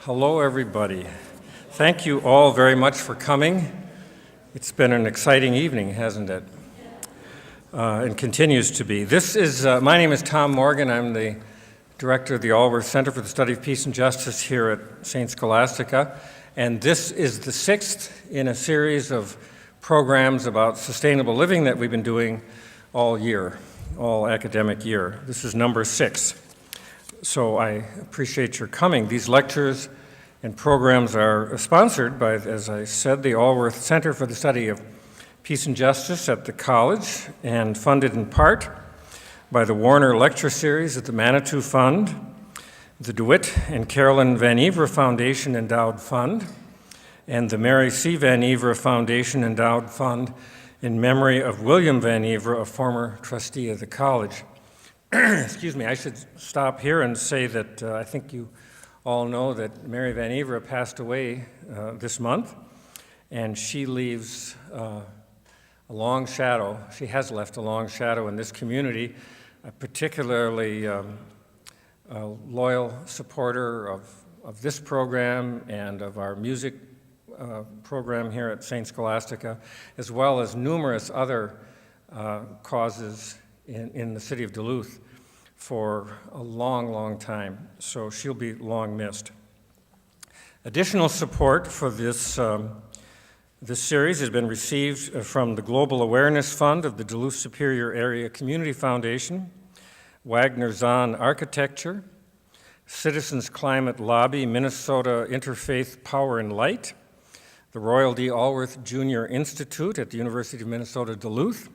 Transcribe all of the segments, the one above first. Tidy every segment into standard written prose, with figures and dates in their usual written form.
Hello, everybody. Thank you all very much for coming. It's been an exciting evening, hasn't it? And continues to be. My name is Tom Morgan. I'm the director of the Alworth Center for the Study of Peace and Justice here at St. Scholastica. And this is the sixth in a series of programs about sustainable living that we've been doing all year, all academic year. This is number 6. So I appreciate your coming. These lectures and programs are sponsored by, as I said, the Alworth Center for the Study of Peace and Justice at the college, and funded in part by the Warner Lecture Series at the Manitou Fund, the DeWitt and Carolyn Van Evera Foundation Endowed Fund, and the Mary C. Van Evera Foundation Endowed Fund in memory of William Van Evera, a former trustee of the college. Excuse me, I should stop here and say that I think you all know that Mary Van Evera passed away this month, and she leaves a long shadow. She has left a long shadow in this community, a particularly loyal supporter of this program and of our music program here at St. Scholastica, as well as numerous other causes in the city of Duluth for a long, long time. So she'll be long missed. Additional support for this series has been received from the Global Awareness Fund of the Duluth Superior Area Community Foundation, Wagner Zahn Architecture, Citizens Climate Lobby, Minnesota Interfaith Power and Light, the Royal D. Alworth Junior Institute at the University of Minnesota Duluth,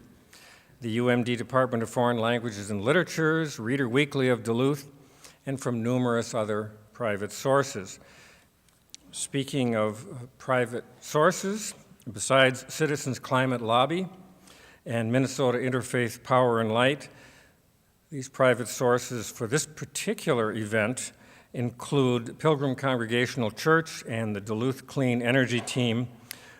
the UMD Department of Foreign Languages and Literatures, Reader Weekly of Duluth, and from numerous other private sources. Speaking of private sources, besides Citizens Climate Lobby and Minnesota Interfaith Power and Light, these private sources for this particular event include Pilgrim Congregational Church and the Duluth Clean Energy Team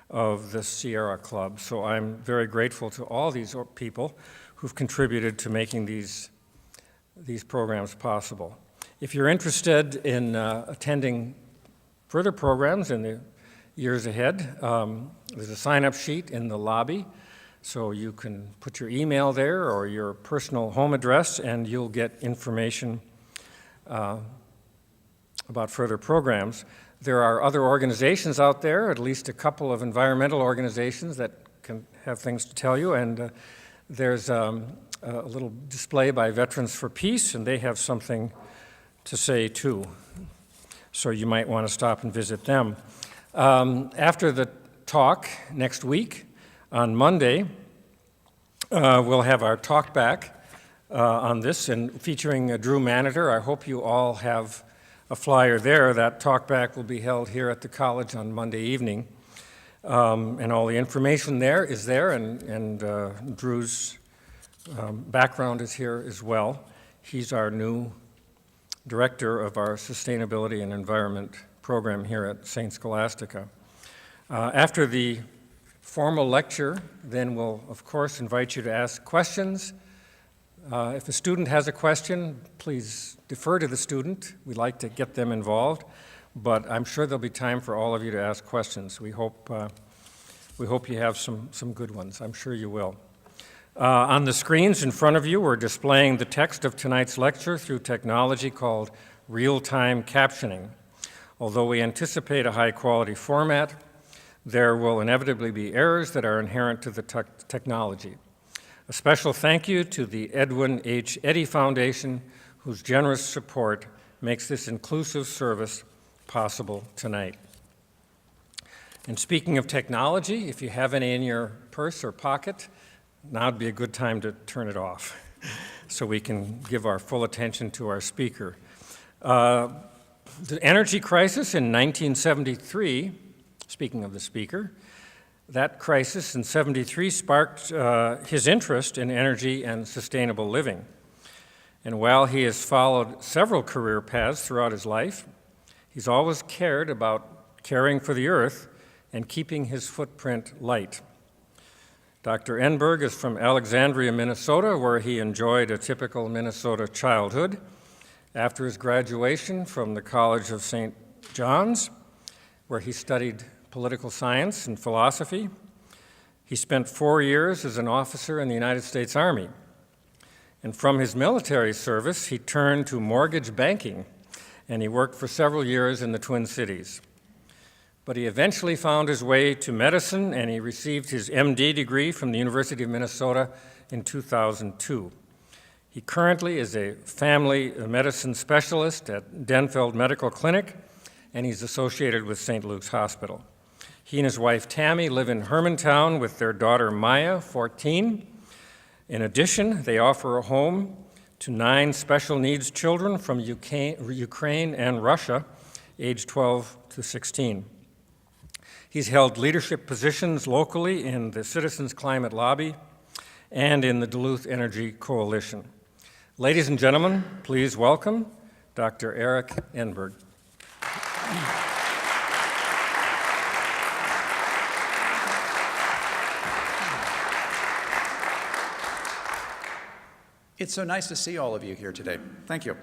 of the Sierra Club. So I'm very grateful to all these people who've contributed to making these programs possible. If you're interested in attending further programs in the years ahead, there's a sign-up sheet in the lobby, so you can put your email there or your personal home address, and you'll get information about further programs. There are other organizations out there, at least a couple of environmental organizations that can have things to tell you, and there's a little display by Veterans for Peace, and they have something to say too. So you might want to stop and visit them. After the talk next week, on Monday, we'll have our talk back on this, and featuring Drew Manater. I hope you all have a flyer there. That talk back will be held here at the college on Monday evening. And all the information there is there, and Drew's background is here as well. He's our new director of our Sustainability and Environment program here at St. Scholastica. After the formal lecture, then we'll, of course, invite you to ask questions. If a student has a question, please defer to the student. We'd like to get them involved, but I'm sure there'll be time for all of you to ask questions. We hope you have some good ones. I'm sure you will. On the screens in front of you, we're displaying the text of tonight's lecture through technology called real-time captioning. Although we anticipate a high-quality format, there will inevitably be errors that are inherent to the technology. A special thank you to the Edwin H. Eddy Foundation, whose generous support makes this inclusive service possible tonight. And speaking of technology, if you have any in your purse or pocket, now would be a good time to turn it off so we can give our full attention to our speaker. The energy crisis in 1973, speaking of the speaker, that crisis in '73 sparked his interest in energy and sustainable living. And while he has followed several career paths throughout his life, he's always cared about caring for the earth and keeping his footprint light. Dr. E.Enberg is from Alexandria, Minnesota, where he enjoyed a typical Minnesota childhood. After his graduation from the College of St. Johns, where he studied political science and philosophy. He spent 4 years as an officer in the United States Army. And from his military service, he turned to mortgage banking, and he worked for several years in the Twin Cities. But he eventually found his way to medicine, and he received his MD degree from the University of Minnesota in 2002. He currently is a family medicine specialist at Denfeld Medical Clinic, and he's associated with St. Luke's Hospital. He and his wife Tammy live in Hermantown with their daughter Maya, 14. In addition, they offer a home to 9 special needs children from Ukraine and Russia, aged 12 to 16. He's held leadership positions locally in the Citizens Climate Lobby and in the Duluth Energy Coalition. Ladies and gentlemen, please welcome Dr. E.Enberg. It's so nice to see all of you here today. Thank you.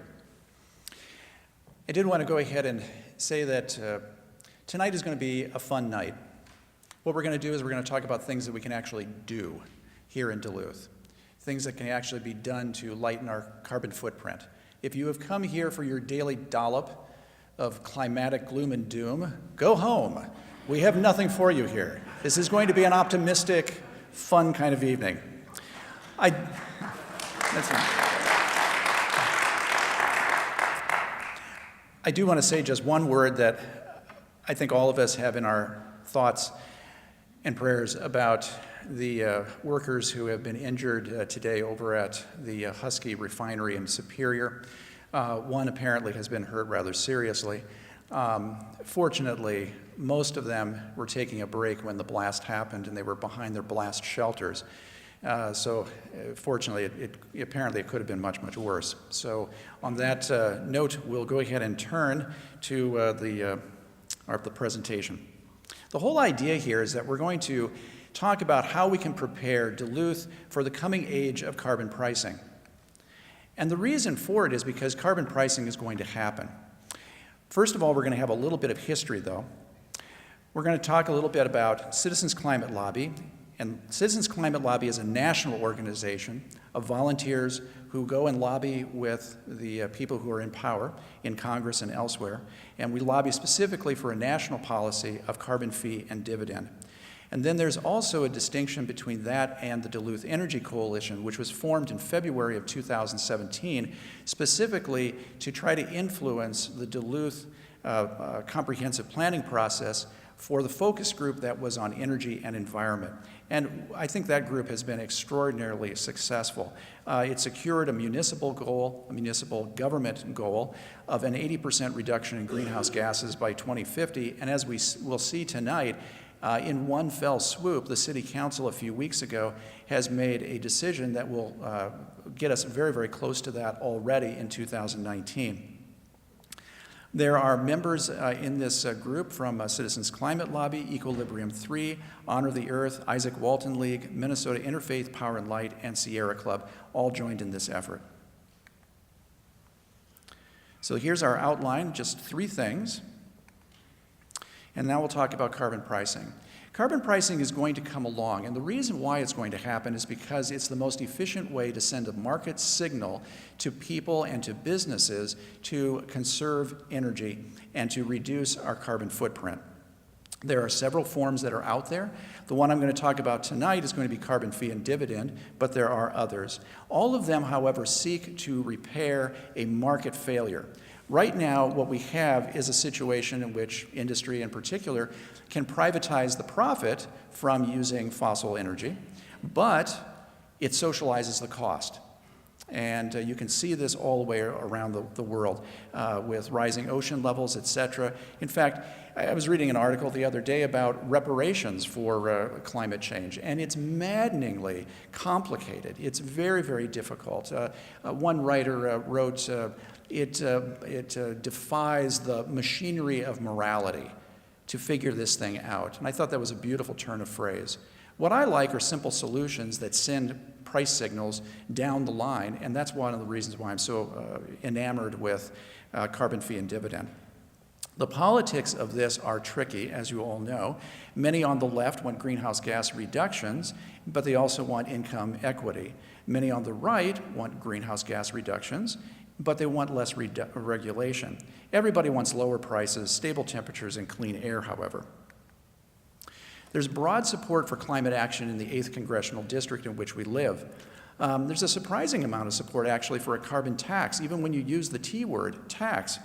I did want to go ahead and say that tonight is going to be a fun night. What we're going to do is we're going to talk about things that we can actually do here in Duluth, things that can actually be done to lighten our carbon footprint. If you have come here for your daily dollop of climatic gloom and doom, go home. We have nothing for you here. This is going to be an optimistic, fun kind of evening. I do want to say just one word that I think all of us have in our thoughts and prayers about the workers who have been injured today over at the Husky refinery in Superior. One apparently has been hurt rather seriously. Fortunately, most of them were taking a break when the blast happened, and they were behind their blast shelters. Fortunately, apparently it could have been much, much worse. So on that note, we'll go ahead and turn to the presentation. The whole idea here is that we're going to talk about how we can prepare Duluth for the coming age of carbon pricing. And the reason for it is because carbon pricing is going to happen. First of all, we're going to have a little bit of history, though. We're going to talk a little bit about Citizens Climate Lobby. And Citizens Climate Lobby is a national organization of volunteers who go and lobby with the people who are in power in Congress and elsewhere. And we lobby specifically for a national policy of carbon fee and dividend. And then there's also a distinction between that and the Duluth Energy Coalition, which was formed in February of 2017, specifically to try to influence the Duluth comprehensive planning process for the focus group that was on energy and environment. And I think that group has been extraordinarily successful. It secured a municipal goal, a municipal government goal of an 80% reduction in greenhouse gases by 2050. And as we will see tonight, in one fell swoop, the City Council a few weeks ago has made a decision that will get us very, very close to that already in 2019. There are members in this group from Citizens Climate Lobby, Equilibrium 3, Honor the Earth, Isaac Walton League, Minnesota Interfaith Power and Light, and Sierra Club, all joined in this effort. So here's our outline, just 3 things. And now we'll talk about carbon pricing. Carbon pricing is going to come along, and the reason why it's going to happen is because it's the most efficient way to send a market signal to people and to businesses to conserve energy and to reduce our carbon footprint. There are several forms that are out there. The one I'm going to talk about tonight is going to be carbon fee and dividend, but there are others. All of them, however, seek to repair a market failure. Right now, what we have is a situation in which industry in particular can privatize the profit from using fossil energy, but it socializes the cost. And you can see this all the way around the world with rising ocean levels, et cetera. In fact, I was reading an article the other day about reparations for climate change, and it's maddeningly complicated. It's very, very difficult. One writer wrote, it defies the machinery of morality to figure this thing out. And I thought that was a beautiful turn of phrase. What I like are simple solutions that send price signals down the line, and that's one of the reasons why I'm so enamored with carbon fee and dividend. The politics of this are tricky, as you all know. Many on the left want greenhouse gas reductions, but they also want income equity. Many on the right want greenhouse gas reductions, but they want less regulation. Everybody wants lower prices, stable temperatures, and clean air, however. There's broad support for climate action in the 8th Congressional District in which we live. There's a surprising amount of support, actually, for a carbon tax, even when you use the T word, tax.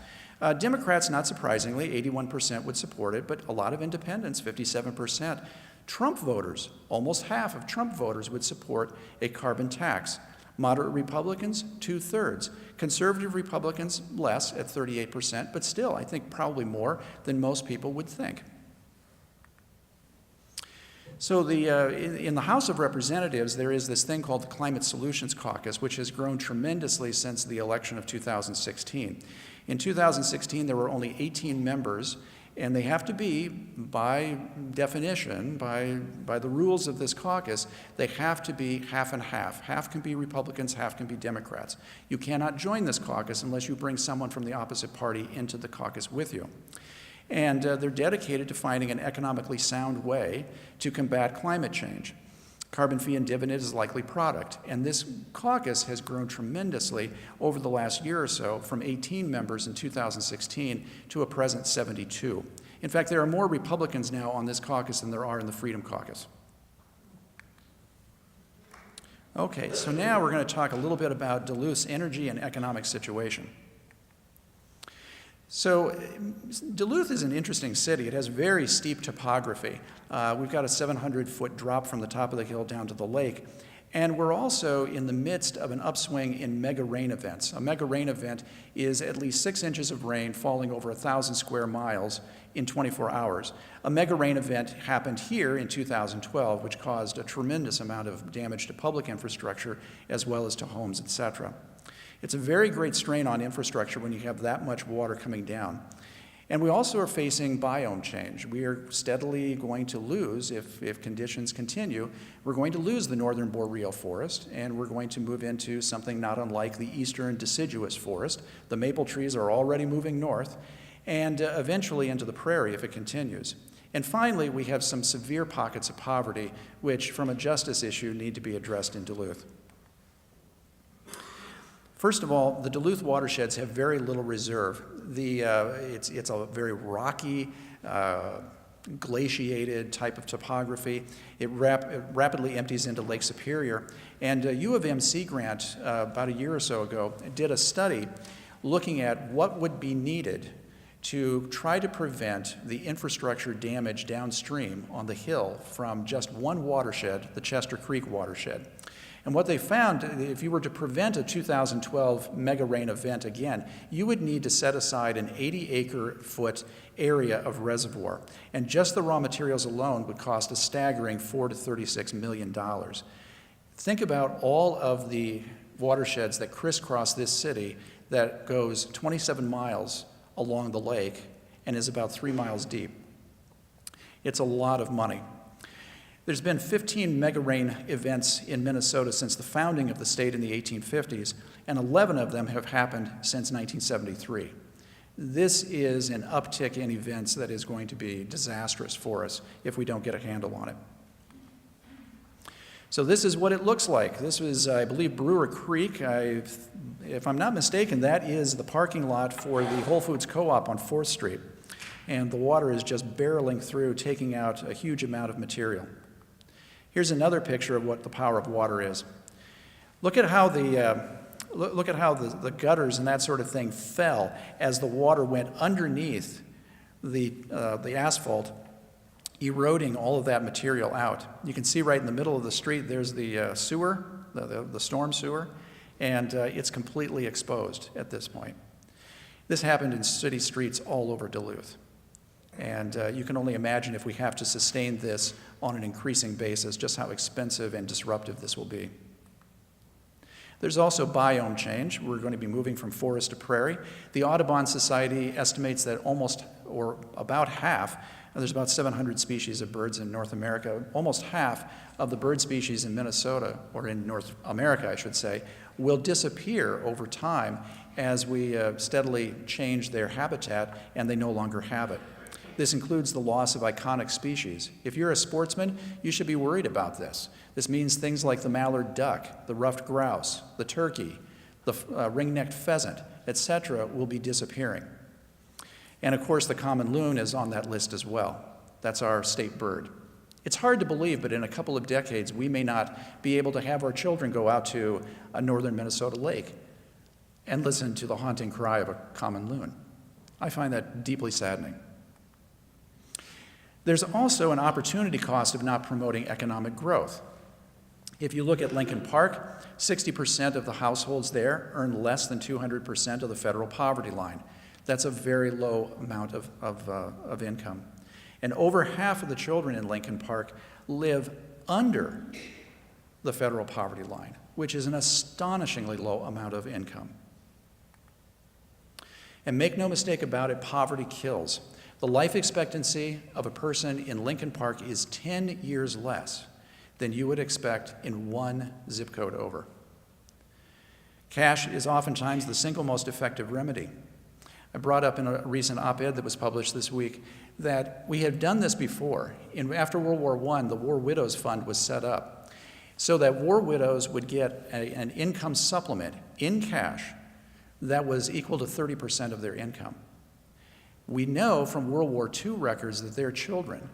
Democrats, not surprisingly, 81% would support it, but a lot of independents, 57%. Trump voters, almost half of Trump voters would support a carbon tax. Moderate Republicans, 2/3. Conservative Republicans, less at 38%, but still, I think probably more than most people would think. So in the House of Representatives, there is this thing called the Climate Solutions Caucus, which has grown tremendously since the election of 2016. In 2016, there were only 18 members, and they have to be, by definition, by the rules of this caucus, they have to be half and half. Half can be Republicans, half can be Democrats. You cannot join this caucus unless you bring someone from the opposite party into the caucus with you. And they're dedicated to finding an economically sound way to combat climate change. Carbon-free-and-dividend is a likely product, and this caucus has grown tremendously over the last year or so, from 18 members in 2016 to a present 72. In fact, there are more Republicans now on this caucus than there are in the Freedom Caucus. Okay, so now we're going to talk a little bit about Duluth's energy and economic situation. So Duluth is an interesting city. It has very steep topography. We've got a 700-foot drop from the top of the hill down to the lake. And we're also in the midst of an upswing in mega rain events. A mega rain event is at least 6 inches of rain falling over 1,000 square miles in 24 hours. A mega rain event happened here in 2012, which caused a tremendous amount of damage to public infrastructure as well as to homes, etc. It's a very great strain on infrastructure when you have that much water coming down. And we also are facing biome change. We are steadily going to lose, if conditions continue, we're going to lose the northern boreal forest, and we're going to move into something not unlike the eastern deciduous forest. The maple trees are already moving north, and eventually into the prairie if it continues. And finally, we have some severe pockets of poverty, which, from a justice issue, need to be addressed in Duluth. First of all, the Duluth Watersheds have very little reserve. It's a very rocky, glaciated type of topography. It rapidly empties into Lake Superior. And U of M Sea Grant, about a year or so ago, did a study looking at what would be needed to try to prevent the infrastructure damage downstream on the hill from just one watershed, the Chester Creek watershed. And what they found, if you were to prevent a 2012 mega rain event again, you would need to set aside an 80-acre-foot area of reservoir. And just the raw materials alone would cost a staggering $4 to $36 million. Think about all of the watersheds that crisscross this city that goes 27 miles along the lake and is about 3 miles deep. It's a lot of money. There's been 15 mega rain events in Minnesota since the founding of the state in the 1850s, and 11 of them have happened since 1973. This is an uptick in events that is going to be disastrous for us if we don't get a handle on it. So this is what it looks like. This was, I believe, Brewer Creek. If I'm not mistaken, that is the parking lot for the Whole Foods Co-op on 4th Street. And the water is just barreling through, taking out a huge amount of material. Here's another picture of what the power of water is. Look at how the gutters and that sort of thing fell as the water went underneath the asphalt, eroding all of that material out. You can see right in the middle of the street, there's the sewer, the storm sewer, and it's completely exposed at this point. This happened in city streets all over Duluth. And you can only imagine, if we have to sustain this on an increasing basis, just how expensive and disruptive this will be. There's also biome change. We're going to be moving from forest to prairie. The Audubon Society estimates that almost, or about half, there's about 700 species of birds in North America, almost half of the bird species in Minnesota, or in North America, I should say, will disappear over time as we steadily change their habitat and they no longer have it. This includes the loss of iconic species. If you're a sportsman, you should be worried about this. This means things like the mallard duck, the ruffed grouse, the turkey, the ring-necked pheasant, etc. will be disappearing. And of course, the common loon is on that list as well. That's our state bird. It's hard to believe, but in a couple of decades, we may not be able to have our children go out to a northern Minnesota lake and listen to the haunting cry of a common loon. I find that deeply saddening. There's also an opportunity cost of not promoting economic growth. If you look at Lincoln Park, 60% of the households there earn less than 200% of the federal poverty line. That's a very low amount of income. And over half of the children in Lincoln Park live under the federal poverty line, which is an astonishingly low amount of income. And make no mistake about it, poverty kills. The life expectancy of a person in Lincoln Park is 10 years less than you would expect in one zip code over. Cash is oftentimes the single most effective remedy. I brought up in a recent op-ed that was published this week that we have done this before. After World War I, the War Widows Fund was set up so that war widows would get an income supplement in cash that was equal to 30% of their income. We know from World War II records that their children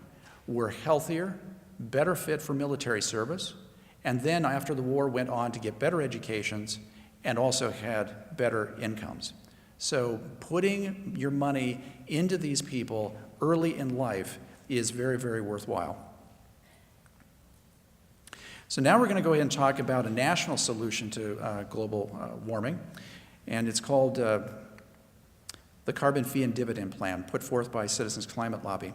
were healthier, better fit for military service, and then after the war went on to get better educations and also had better incomes. So putting your money into these people early in life is very, very worthwhile. So now we're going to go ahead and talk about a national solution to global warming, and it's called the carbon-free-and-dividend plan, put forth by Citizens Climate Lobby.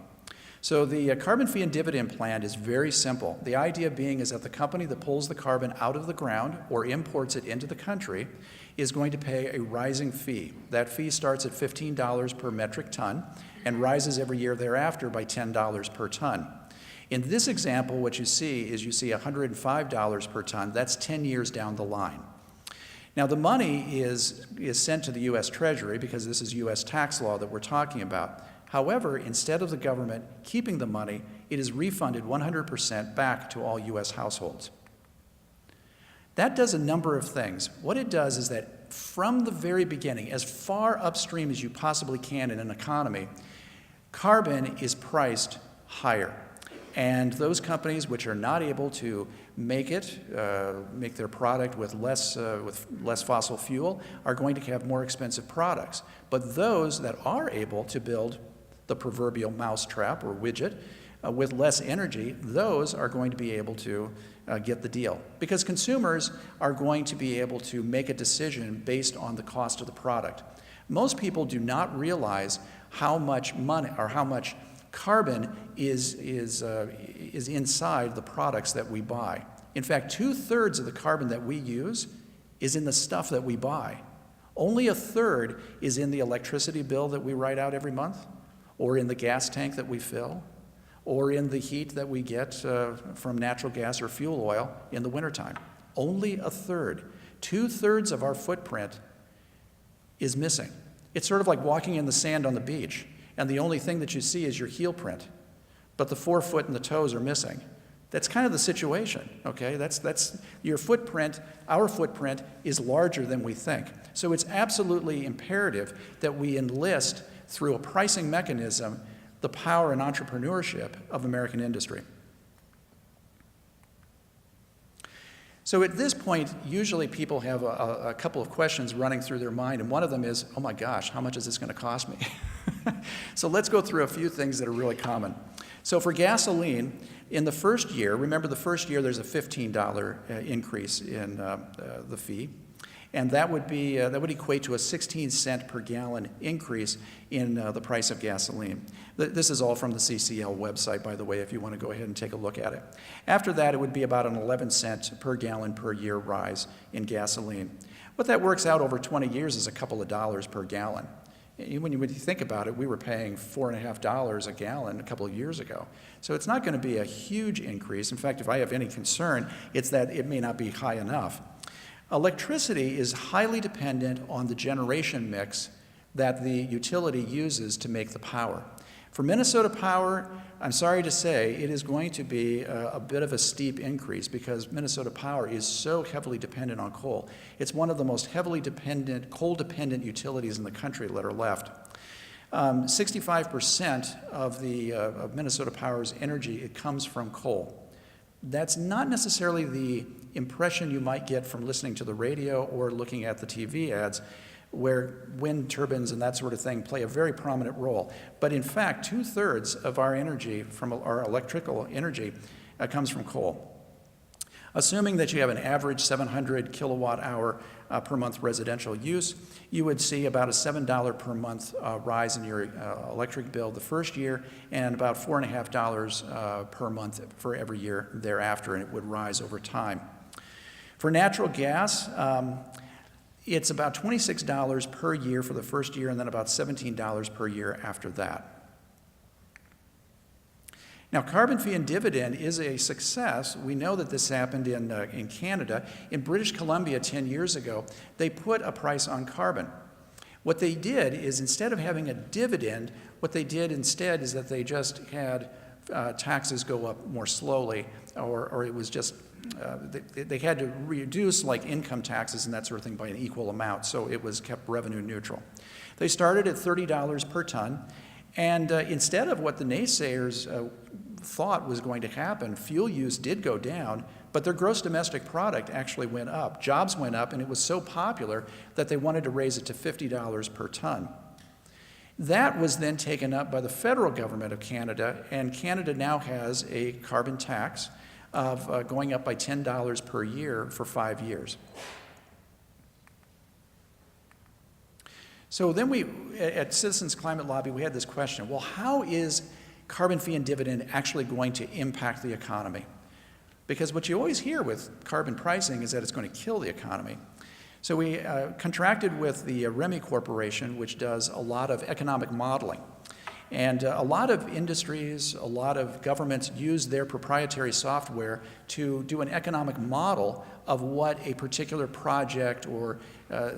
So the carbon-free-and-dividend plan is very simple. The idea being is that the company that pulls the carbon out of the ground or imports it into the country is going to pay a rising fee. That fee starts at $15 per metric ton and rises every year thereafter by $10 per ton. In this example, what you see is $105 per ton. That's 10 years down the line. Now, the money is sent to the U.S. Treasury because this is U.S. tax law that we're talking about. However, instead of the government keeping the money, it is refunded 100% back to all U.S. households. That does a number of things. What it does is that from the very beginning, as far upstream as you possibly can in an economy, carbon is priced higher. And those companies which are not able to make their product with less fossil fuel are going to have more expensive products. But those that are able to build the proverbial mousetrap or widget with less energy, those are going to be able to get the deal. Because consumers are going to be able to make a decision based on the cost of the product. Most people do not realize how much money or how much carbon is inside the products that we buy. In fact, 2/3 of the carbon that we use is in the stuff that we buy. Only 1/3 is in the electricity bill that we write out every month, or in the gas tank that we fill, or in the heat that we get from natural gas or fuel oil in the wintertime. Only 1/3. 2/3 of our footprint is missing. It's sort of like walking in the sand on the beach, and the only thing that you see is your heel print, but the forefoot and the toes are missing. That's kind of the situation, okay? That's your footprint, our footprint is larger than we think. So it's absolutely imperative that we enlist through a pricing mechanism the power and entrepreneurship of American industry. So at this point, usually people have a couple of questions running through their mind, and one of them is, oh my gosh, how much is this going to cost me? So let's go through a few things that are really common. So for gasoline, in the first year, remember the first year there's a $15 increase in the fee, and that would equate to a 16-cent per gallon increase in the price of gasoline. This is all from the CCL website, by the way, if you want to go ahead and take a look at it. After that, it would be about an 11-cent per gallon per year rise in gasoline. What that works out over 20 years is a couple of dollars per gallon. When you think about it, we were paying $4.50 a gallon a couple of years ago. So it's not going to be a huge increase. In fact, if I have any concern, it's that it may not be high enough. Electricity is highly dependent on the generation mix that the utility uses to make the power. For Minnesota Power, I'm sorry to say, it is going to be a bit of a steep increase because Minnesota Power is so heavily dependent on coal. It's one of the most heavily dependent, coal-dependent utilities in the country that are left. 65% of Minnesota Power's energy, it comes from coal. That's not necessarily the impression you might get from listening to the radio or looking at the TV ads, where wind turbines and that sort of thing play a very prominent role. But in fact, 2/3 of our energy, from our electrical energy, comes from coal. Assuming that you have an average 700 kilowatt hour per month residential use, you would see about a $7 per month rise in your electric bill the first year and about $4.50 per month for every year thereafter, and it would rise over time. For natural gas, it's about $26 per year for the first year and then about $17 per year after that. Now, carbon fee and dividend is a success. We know that this happened in Canada. In British Columbia 10 years ago, they put a price on carbon. What they did is, instead of having a dividend, what they did instead is that they just had taxes go up more slowly, or it was just, they had to reduce like income taxes and that sort of thing by an equal amount, so it was kept revenue neutral. They started at $30 per ton, and instead of what the naysayers thought was going to happen, fuel use did go down, but their gross domestic product actually went up. Jobs went up, and it was so popular that they wanted to raise it to $50 per ton. That was then taken up by the federal government of Canada, and Canada now has a carbon tax of going up by $10 per year for 5 years. So then at Citizens Climate Lobby, we had this question, well, how is carbon fee and dividend actually going to impact the economy? Because what you always hear with carbon pricing is that it's going to kill the economy. So we contracted with the REMI Corporation, which does a lot of economic modeling. And a lot of industries, a lot of governments use their proprietary software to do an economic model of what a particular project or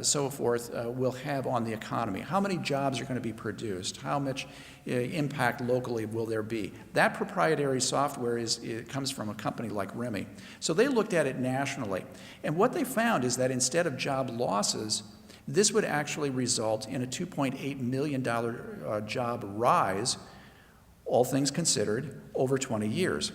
so forth will have on the economy. How many jobs are going to be produced? How much impact locally will there be? That proprietary software it comes from a company like REMI. So they looked at it nationally. And what they found is that instead of job losses, this would actually result in a $2.8 million job rise, all things considered, over 20 years.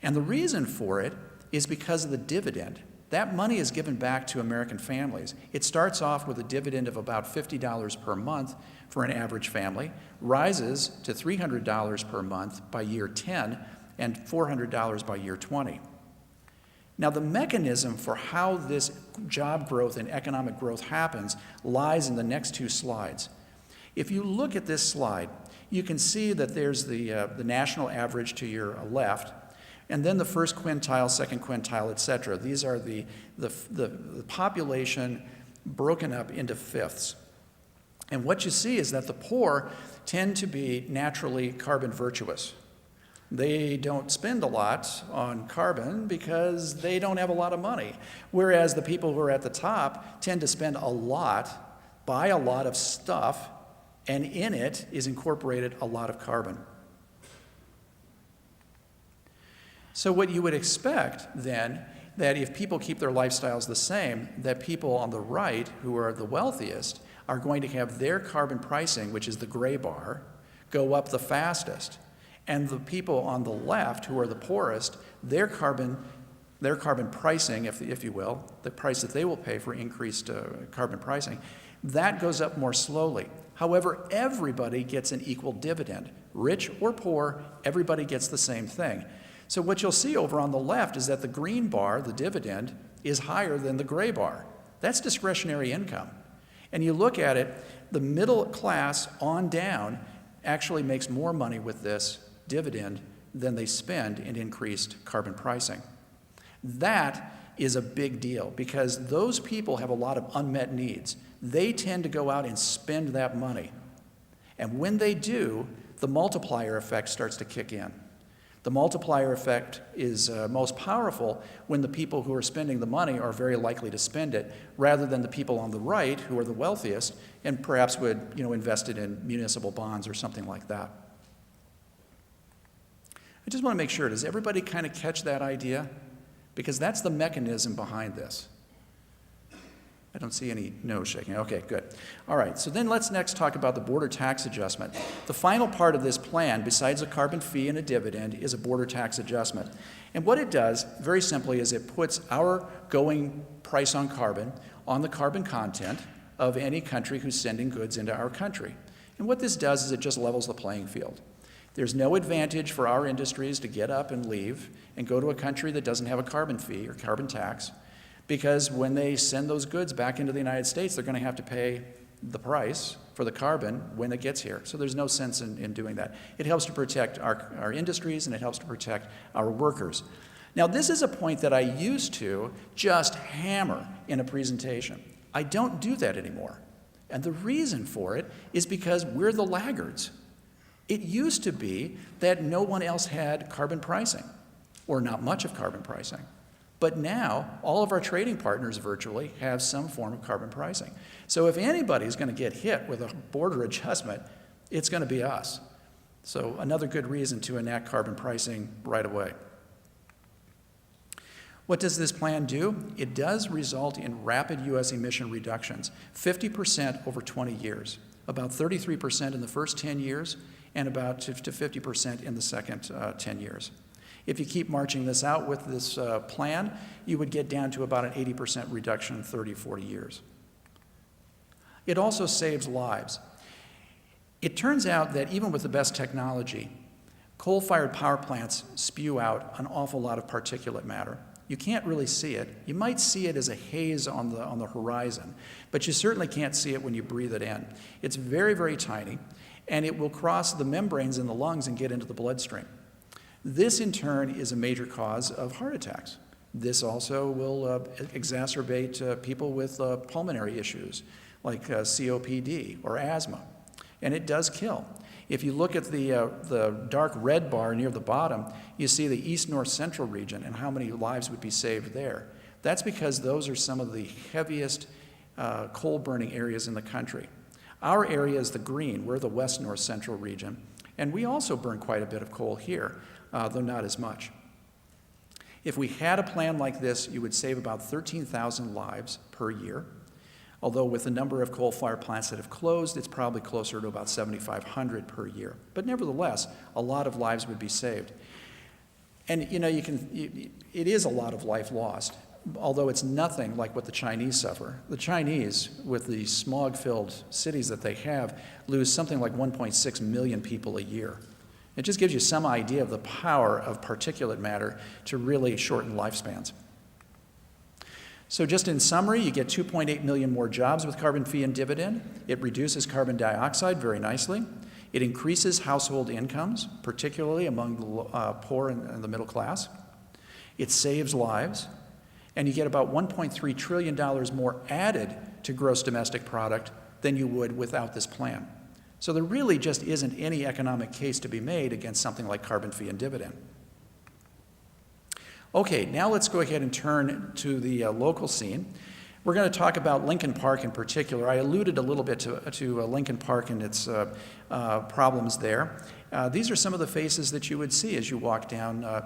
And the reason for it is because of the dividend. That money is given back to American families. It starts off with a dividend of about $50 per month for an average family, rises to $300 per month by year 10, and $400 by year 20. Now, the mechanism for how this job growth and economic growth happens lies in the next two slides. If you look at this slide, you can see that there's the national average to your left, and then the first quintile, second quintile, et cetera. These are the population broken up into fifths. And what you see is that the poor tend to be naturally carbon virtuous. They don't spend a lot on carbon because they don't have a lot of money. Whereas the people who are at the top tend to spend a lot, buy a lot of stuff, and in it is incorporated a lot of carbon. So what you would expect then, that if people keep their lifestyles the same, that people on the right, who are the wealthiest, are going to have their carbon pricing, which is the gray bar, go up the fastest. And the people on the left, who are the poorest, their carbon pricing, if you will, the price that they will pay for increased carbon pricing, that goes up more slowly. However, everybody gets an equal dividend. Rich or poor, everybody gets the same thing. So what you'll see over on the left is that the green bar, the dividend, is higher than the gray bar. That's discretionary income. And you look at it, the middle class on down actually makes more money with this dividend than they spend in increased carbon pricing. That is a big deal because those people have a lot of unmet needs. They tend to go out and spend that money. And when they do, the multiplier effect starts to kick in. The multiplier effect is most powerful when the people who are spending the money are very likely to spend it, rather than the people on the right who are the wealthiest and perhaps would invest it in municipal bonds or something like that. I just want to make sure, does everybody kind of catch that idea? Because that's the mechanism behind this. I don't see any no's shaking. Okay, good. All right, so then let's next talk about the border tax adjustment. The final part of this plan, besides a carbon fee and a dividend, is a border tax adjustment. And what it does, very simply, is it puts our going price on carbon on the carbon content of any country who's sending goods into our country. And what this does is it just levels the playing field. There's no advantage for our industries to get up and leave and go to a country that doesn't have a carbon fee or carbon tax, because when they send those goods back into the United States, they're going to have to pay the price for the carbon when it gets here. So there's no sense in doing that. It helps to protect our industries, and it helps to protect our workers. Now, this is a point that I used to just hammer in a presentation. I don't do that anymore. And the reason for it is because we're the laggards. It used to be that no one else had carbon pricing, or not much of carbon pricing. But now, all of our trading partners virtually have some form of carbon pricing. So if anybody's going to get hit with a border adjustment, it's going to be us. So another good reason to enact carbon pricing right away. What does this plan do? It does result in rapid U.S. emission reductions, 50% over 20 years, about 33% in the first 10 years, and about to 50% in the second 10 years. If you keep marching this out with this plan, you would get down to about an 80% reduction in 30, 40 years. It also saves lives. It turns out that even with the best technology, coal-fired power plants spew out an awful lot of particulate matter. You can't really see it. You might see it as a haze on the horizon, but you certainly can't see it when you breathe it in. It's very, very tiny, and it will cross the membranes in the lungs and get into the bloodstream. This, in turn, is a major cause of heart attacks. This also will exacerbate people with pulmonary issues like COPD or asthma, and it does kill. If you look at the dark red bar near the bottom, you see the east-north central region and how many lives would be saved there. That's because those are some of the heaviest coal-burning areas in the country. Our area is the green. We're the west-north central region, and we also burn quite a bit of coal here, though not as much. If we had a plan like this, you would save about 13,000 lives per year. Although with the number of coal-fired plants that have closed, it's probably closer to about 7,500 per year. But nevertheless, a lot of lives would be saved. And it is a lot of life lost, although it's nothing like what the Chinese suffer. The Chinese, with the smog-filled cities that they have, lose something like 1.6 million people a year. It just gives you some idea of the power of particulate matter to really shorten lifespans. So just in summary, you get 2.8 million more jobs with carbon fee and dividend. It reduces carbon dioxide very nicely. It increases household incomes, particularly among the poor and the middle class. It saves lives. And you get about $1.3 trillion more added to gross domestic product than you would without this plan. So there really just isn't any economic case to be made against something like carbon fee and dividend. Okay, now let's go ahead and turn to the local scene. We're going to talk about Lincoln Park in particular. I alluded a little bit to Lincoln Park and its problems there. These are some of the faces that you would see as you walk down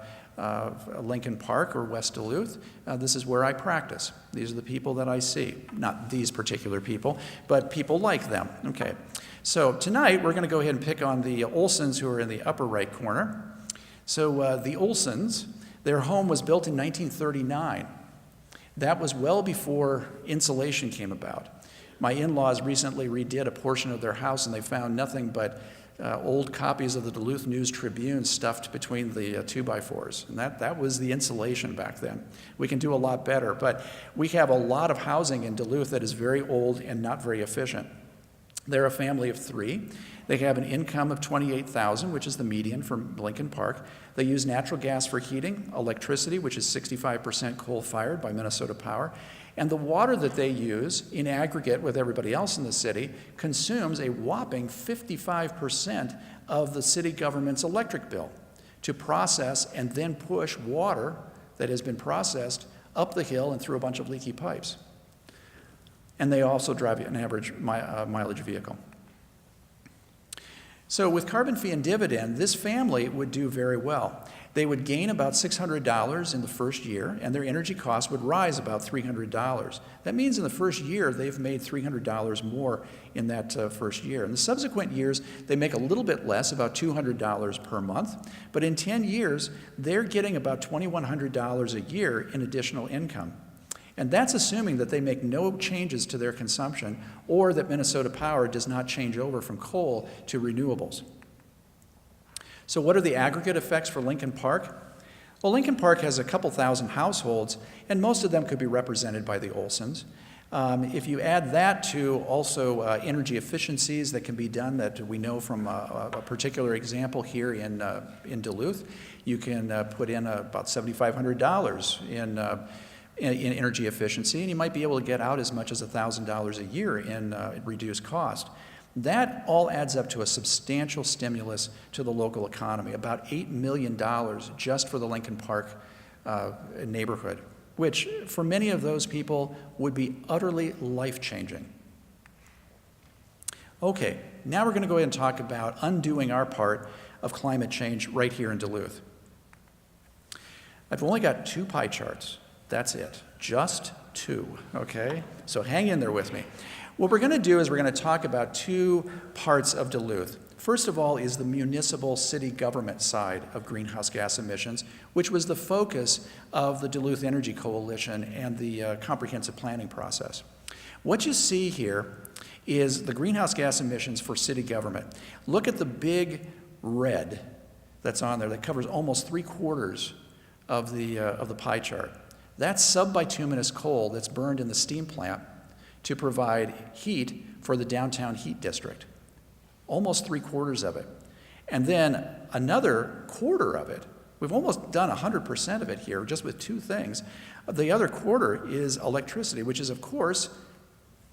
Lincoln Park or West Duluth. This is where I practice. These are the people that I see. Not these particular people, but people like them. Okay, so tonight we're going to go ahead and pick on the Olsons, who are in the upper right corner. So the Olsons, their home was built in 1939. That was well before insulation came about. My in-laws recently redid a portion of their house, and they found nothing but old copies of the Duluth News-Tribune stuffed between the 2x4s. And that was the insulation back then. We can do a lot better, but we have a lot of housing in Duluth that is very old and not very efficient. They're a family of three. They have an income of $28,000, which is the median for Lincoln Park. They use natural gas for heating, electricity, which is 65% coal-fired by Minnesota Power, and the water that they use in aggregate with everybody else in the city consumes a whopping 55% of the city government's electric bill. to process and then push water that has been processed up the hill and through a bunch of leaky pipes. And they also drive an average mileage vehicle. So with carbon fee and dividend, this family would do very well. They would gain about $600 in the first year, and their energy costs would rise about $300. That means in the first year, they've made $300 more in that first year. In the subsequent years, they make a little bit less, about $200 per month. But in 10 years, they're getting about $2,100 a year in additional income. And that's assuming that they make no changes to their consumption or that Minnesota Power does not change over from coal to renewables. So what are the aggregate effects for Lincoln Park? Well, Lincoln Park has a couple thousand households, and most of them could be represented by the Olsons. If you add that to also energy efficiencies that can be done that we know from a particular example here in Duluth, you can put in about $7,500 in energy efficiency, and you might be able to get out as much as $1,000 a year in reduced cost. That all adds up to a substantial stimulus to the local economy, about $8 million just for the Lincoln Park neighborhood, which for many of those people would be utterly life-changing. Okay, now we're going to go ahead and talk about undoing our part of climate change right here in Duluth. I've only got 2 pie charts. That's it, just 2, okay? So hang in there with me. What we're going to do is we're going to talk about 2 parts of Duluth. First of all is the municipal city government side of greenhouse gas emissions, which was the focus of the Duluth Energy Coalition and the comprehensive planning process. What you see here is the greenhouse gas emissions for city government. Look at the big red that's on there that covers almost 3/4 of the pie chart. That's subbituminous coal that's burned in the steam plant to provide heat for the downtown heat district. Almost 3/4 of it. And then another quarter of it, we've almost done 100% of it here just with 2 things. The other quarter is electricity, which is of course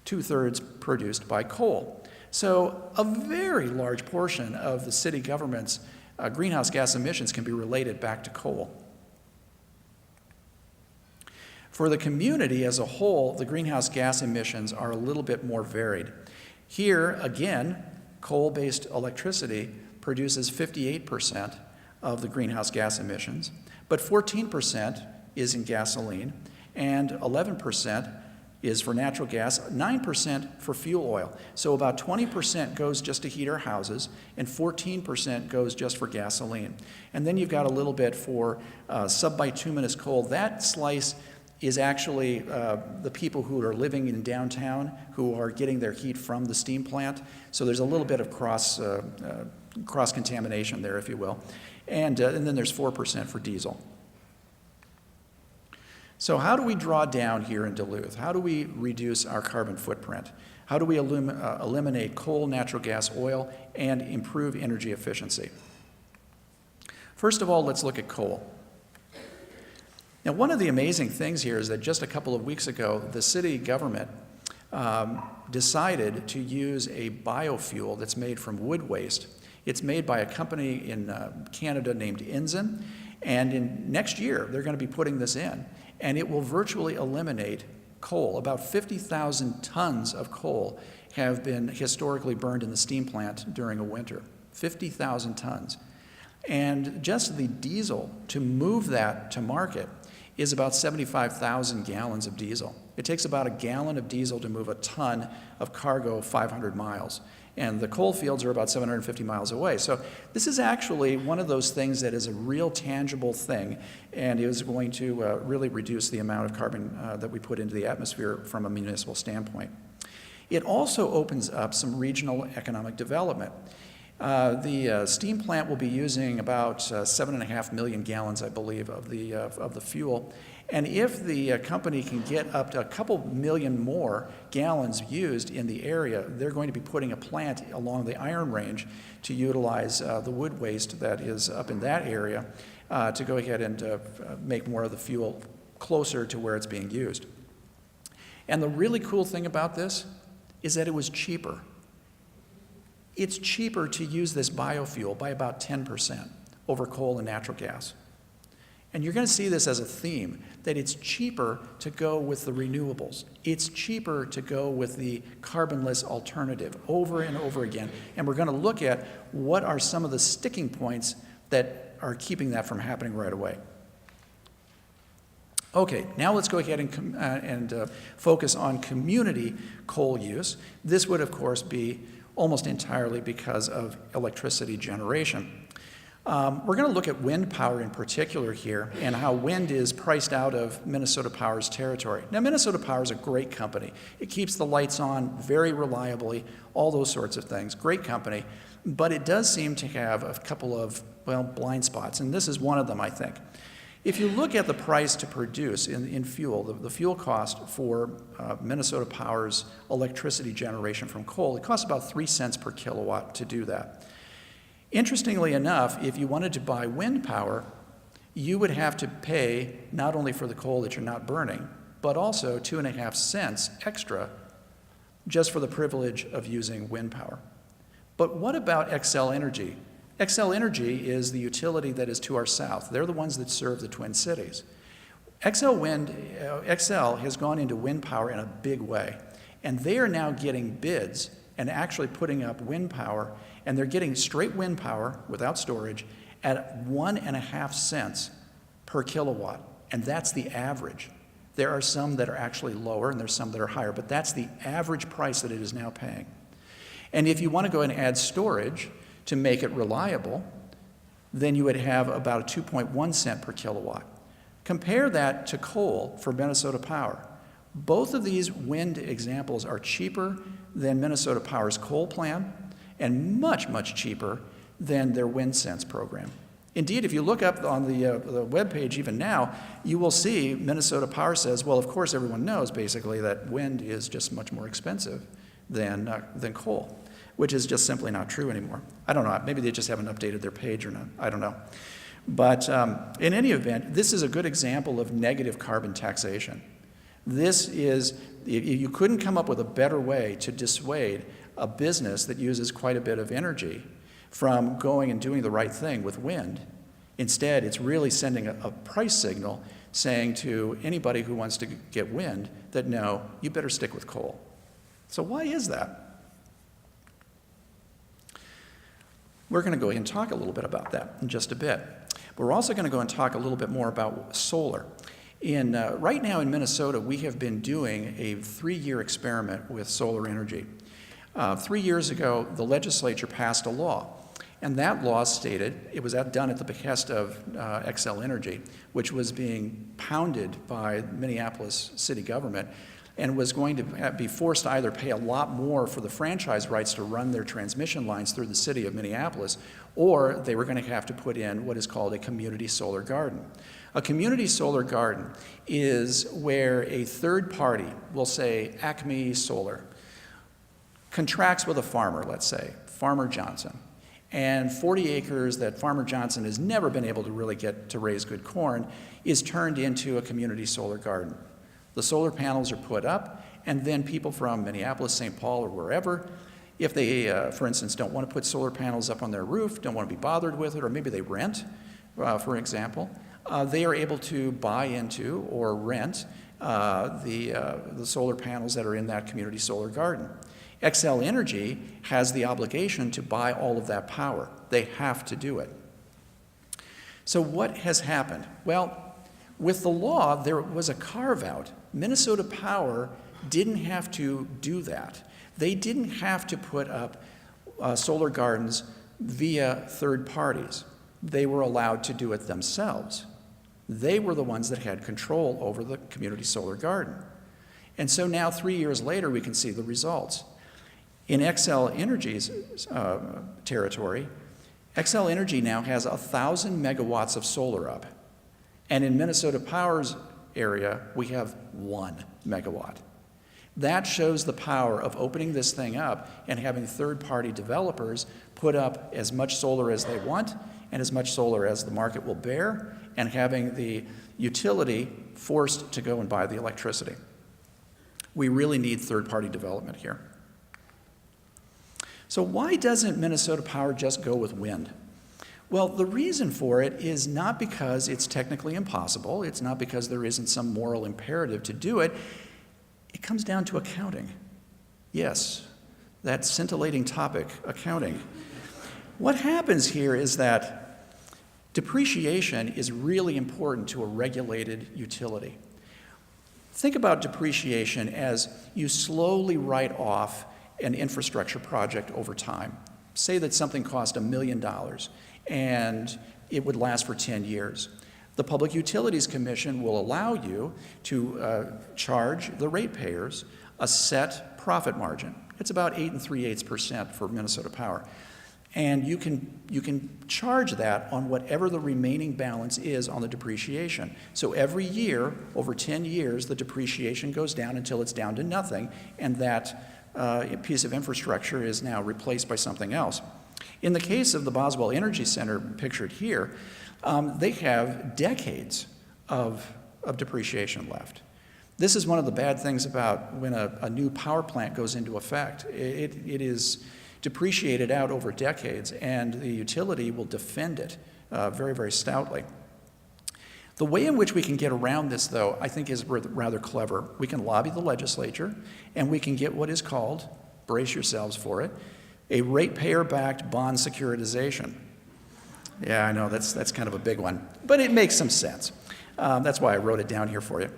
2/3 produced by coal. So a very large portion of the city government's greenhouse gas emissions can be related back to coal. For the community as a whole, the greenhouse gas emissions are a little bit more varied. Here, again, coal-based electricity produces 58% of the greenhouse gas emissions, but 14% is in gasoline, and 11% is for natural gas, 9% for fuel oil. So about 20% goes just to heat our houses, and 14% goes just for gasoline. And then you've got a little bit for subbituminous coal. That slice is actually the people who are living in downtown who are getting their heat from the steam plant. So there's a little bit of cross-contamination there, if you will. And then there's 4% for diesel. So how do we draw down here in Duluth? How do we reduce our carbon footprint? How do we eliminate coal, natural gas, oil, and improve energy efficiency? First of all, let's look at coal. Now, one of the amazing things here is that just a couple of weeks ago, the city government decided to use a biofuel that's made from wood waste. It's made by a company in Canada named Ensign, and next year they're going to be putting this in, and it will virtually eliminate coal. About 50,000 tons of coal have been historically burned in the steam plant during a winter. 50,000 tons. And just the diesel to move that to market is about 75,000 gallons of diesel. It takes about a gallon of diesel to move a ton of cargo 500 miles. And the coal fields are about 750 miles away. So this is actually one of those things that is a real tangible thing and is going to really reduce the amount of carbon that we put into the atmosphere from a municipal standpoint. It also opens up some regional economic development. The steam plant will be using about 7.5 million gallons, I believe, of the fuel. And if the company can get up to a couple million more gallons used in the area, they're going to be putting a plant along the Iron Range to utilize the wood waste that is up in that area to go ahead and make more of the fuel closer to where it's being used. And the really cool thing about this is that it was cheaper. It's cheaper to use this biofuel by about 10%. over coal and natural gas. And you're going to see this as a theme, that it's cheaper to go with the renewables. It's cheaper to go with the carbonless alternative over and over again. And we're going to look at what are some of the sticking points that are keeping that from happening right away. Okay, now let's go ahead and focus on community coal use. This would, of course, be almost entirely because of electricity generation. We're going to look at wind power in particular here and how wind is priced out of Minnesota Power's territory. Now, Minnesota Power is a great company. It keeps the lights on very reliably, all those sorts of things. Great company, but it does seem to have a couple of, well, blind spots, and this is one of them, I think. If you look at the price to produce in fuel, the fuel cost for Minnesota Power's electricity generation from coal, it costs about 3 cents per kilowatt to do that. Interestingly enough, if you wanted to buy wind power, you would have to pay not only for the coal that you're not burning, but also 2.5 cents extra just for the privilege of using wind power. But what about Xcel Energy? Xcel Energy is the utility that is to our south. They're the ones that serve the Twin Cities. Xcel has gone into wind power in a big way, and they are now getting bids and actually putting up wind power, and they're getting straight wind power without storage at 1.5 cents per kilowatt, and that's the average. There are some that are actually lower, and there's some that are higher, but that's the average price that it is now paying. And if you want to go and add storage to make it reliable, then you would have about a 2.1 cent per kilowatt. Compare that to coal for Minnesota Power. Both of these wind examples are cheaper than Minnesota Power's coal plan and much, much cheaper than their wind cents program. Indeed, if you look up on the webpage even now, you will see Minnesota Power says, well, of course, everyone knows basically that wind is just much more expensive than coal, which is just simply not true anymore. I don't know, maybe they just haven't updated their page or not, I don't know. But in any event, this is a good example of negative carbon taxation. This is, you couldn't come up with a better way to dissuade a business that uses quite a bit of energy from going and doing the right thing with wind. Instead, it's really sending a price signal saying to anybody who wants to get wind that no, you better stick with coal. So why is that? We're going to go ahead and talk a little bit about that in just a bit. But we're also going to go and talk a little bit more about solar. Right now in Minnesota, we have been doing a 3-year experiment with solar energy. 3 years ago, the legislature passed a law, and that law stated, it was done at the behest of Xcel Energy, which was being pounded by Minneapolis city government, and was going to be forced to either pay a lot more for the franchise rights to run their transmission lines through the city of Minneapolis, or they were going to have to put in what is called a community solar garden. A community solar garden is where a third party, we'll say Acme Solar, contracts with a farmer, let's say, Farmer Johnson, and 40 acres that Farmer Johnson has never been able to really get to raise good corn is turned into a community solar garden. The solar panels are put up, and then people from Minneapolis, St. Paul, or wherever, if they, for instance, don't want to put solar panels up on their roof, don't want to be bothered with it, or maybe they rent, for example, they are able to buy into or rent the solar panels that are in that community solar garden. Xcel Energy has the obligation to buy all of that power. They have to do it. So what has happened? Well, with the law, there was a carve-out. Minnesota Power didn't have to do that. They didn't have to put up solar gardens via third parties. They were allowed to do it themselves. They were the ones that had control over the community solar garden. And so now, 3 years later, we can see the results. In Xcel Energy's territory, Xcel Energy now has 1,000 megawatts of solar up. And in Minnesota Power's area, we have 1 megawatt. That shows the power of opening this thing up and having third-party developers put up as much solar as they want and as much solar as the market will bear, and having the utility forced to go and buy the electricity. We really need third-party development here. So why doesn't Minnesota Power just go with wind? Well, the reason for it is not because it's technically impossible. It's not because there isn't some moral imperative to do it. It comes down to accounting. Yes, that scintillating topic, accounting. What happens here is that depreciation is really important to a regulated utility. Think about depreciation as you slowly write off an infrastructure project over time. Say that something cost $1 million and it would last for 10 years. The Public Utilities Commission will allow you to charge the ratepayers a set profit margin. It's about 8 3/8% for Minnesota Power. And you can charge that on whatever the remaining balance is on the depreciation. So every year, over 10 years, the depreciation goes down until it's down to nothing, and that piece of infrastructure is now replaced by something else. In the case of the Boswell Energy Center pictured here, they have decades of depreciation left. This is one of the bad things about when a new power plant goes into effect. It is depreciated out over decades, and the utility will defend it very, very stoutly. The way in which we can get around this, though, I think is rather clever. We can lobby the legislature, and we can get what is called, brace yourselves for it, a ratepayer-backed bond securitization. Yeah, I know, that's kind of a big one, but it makes some sense. That's why I wrote it down here for you.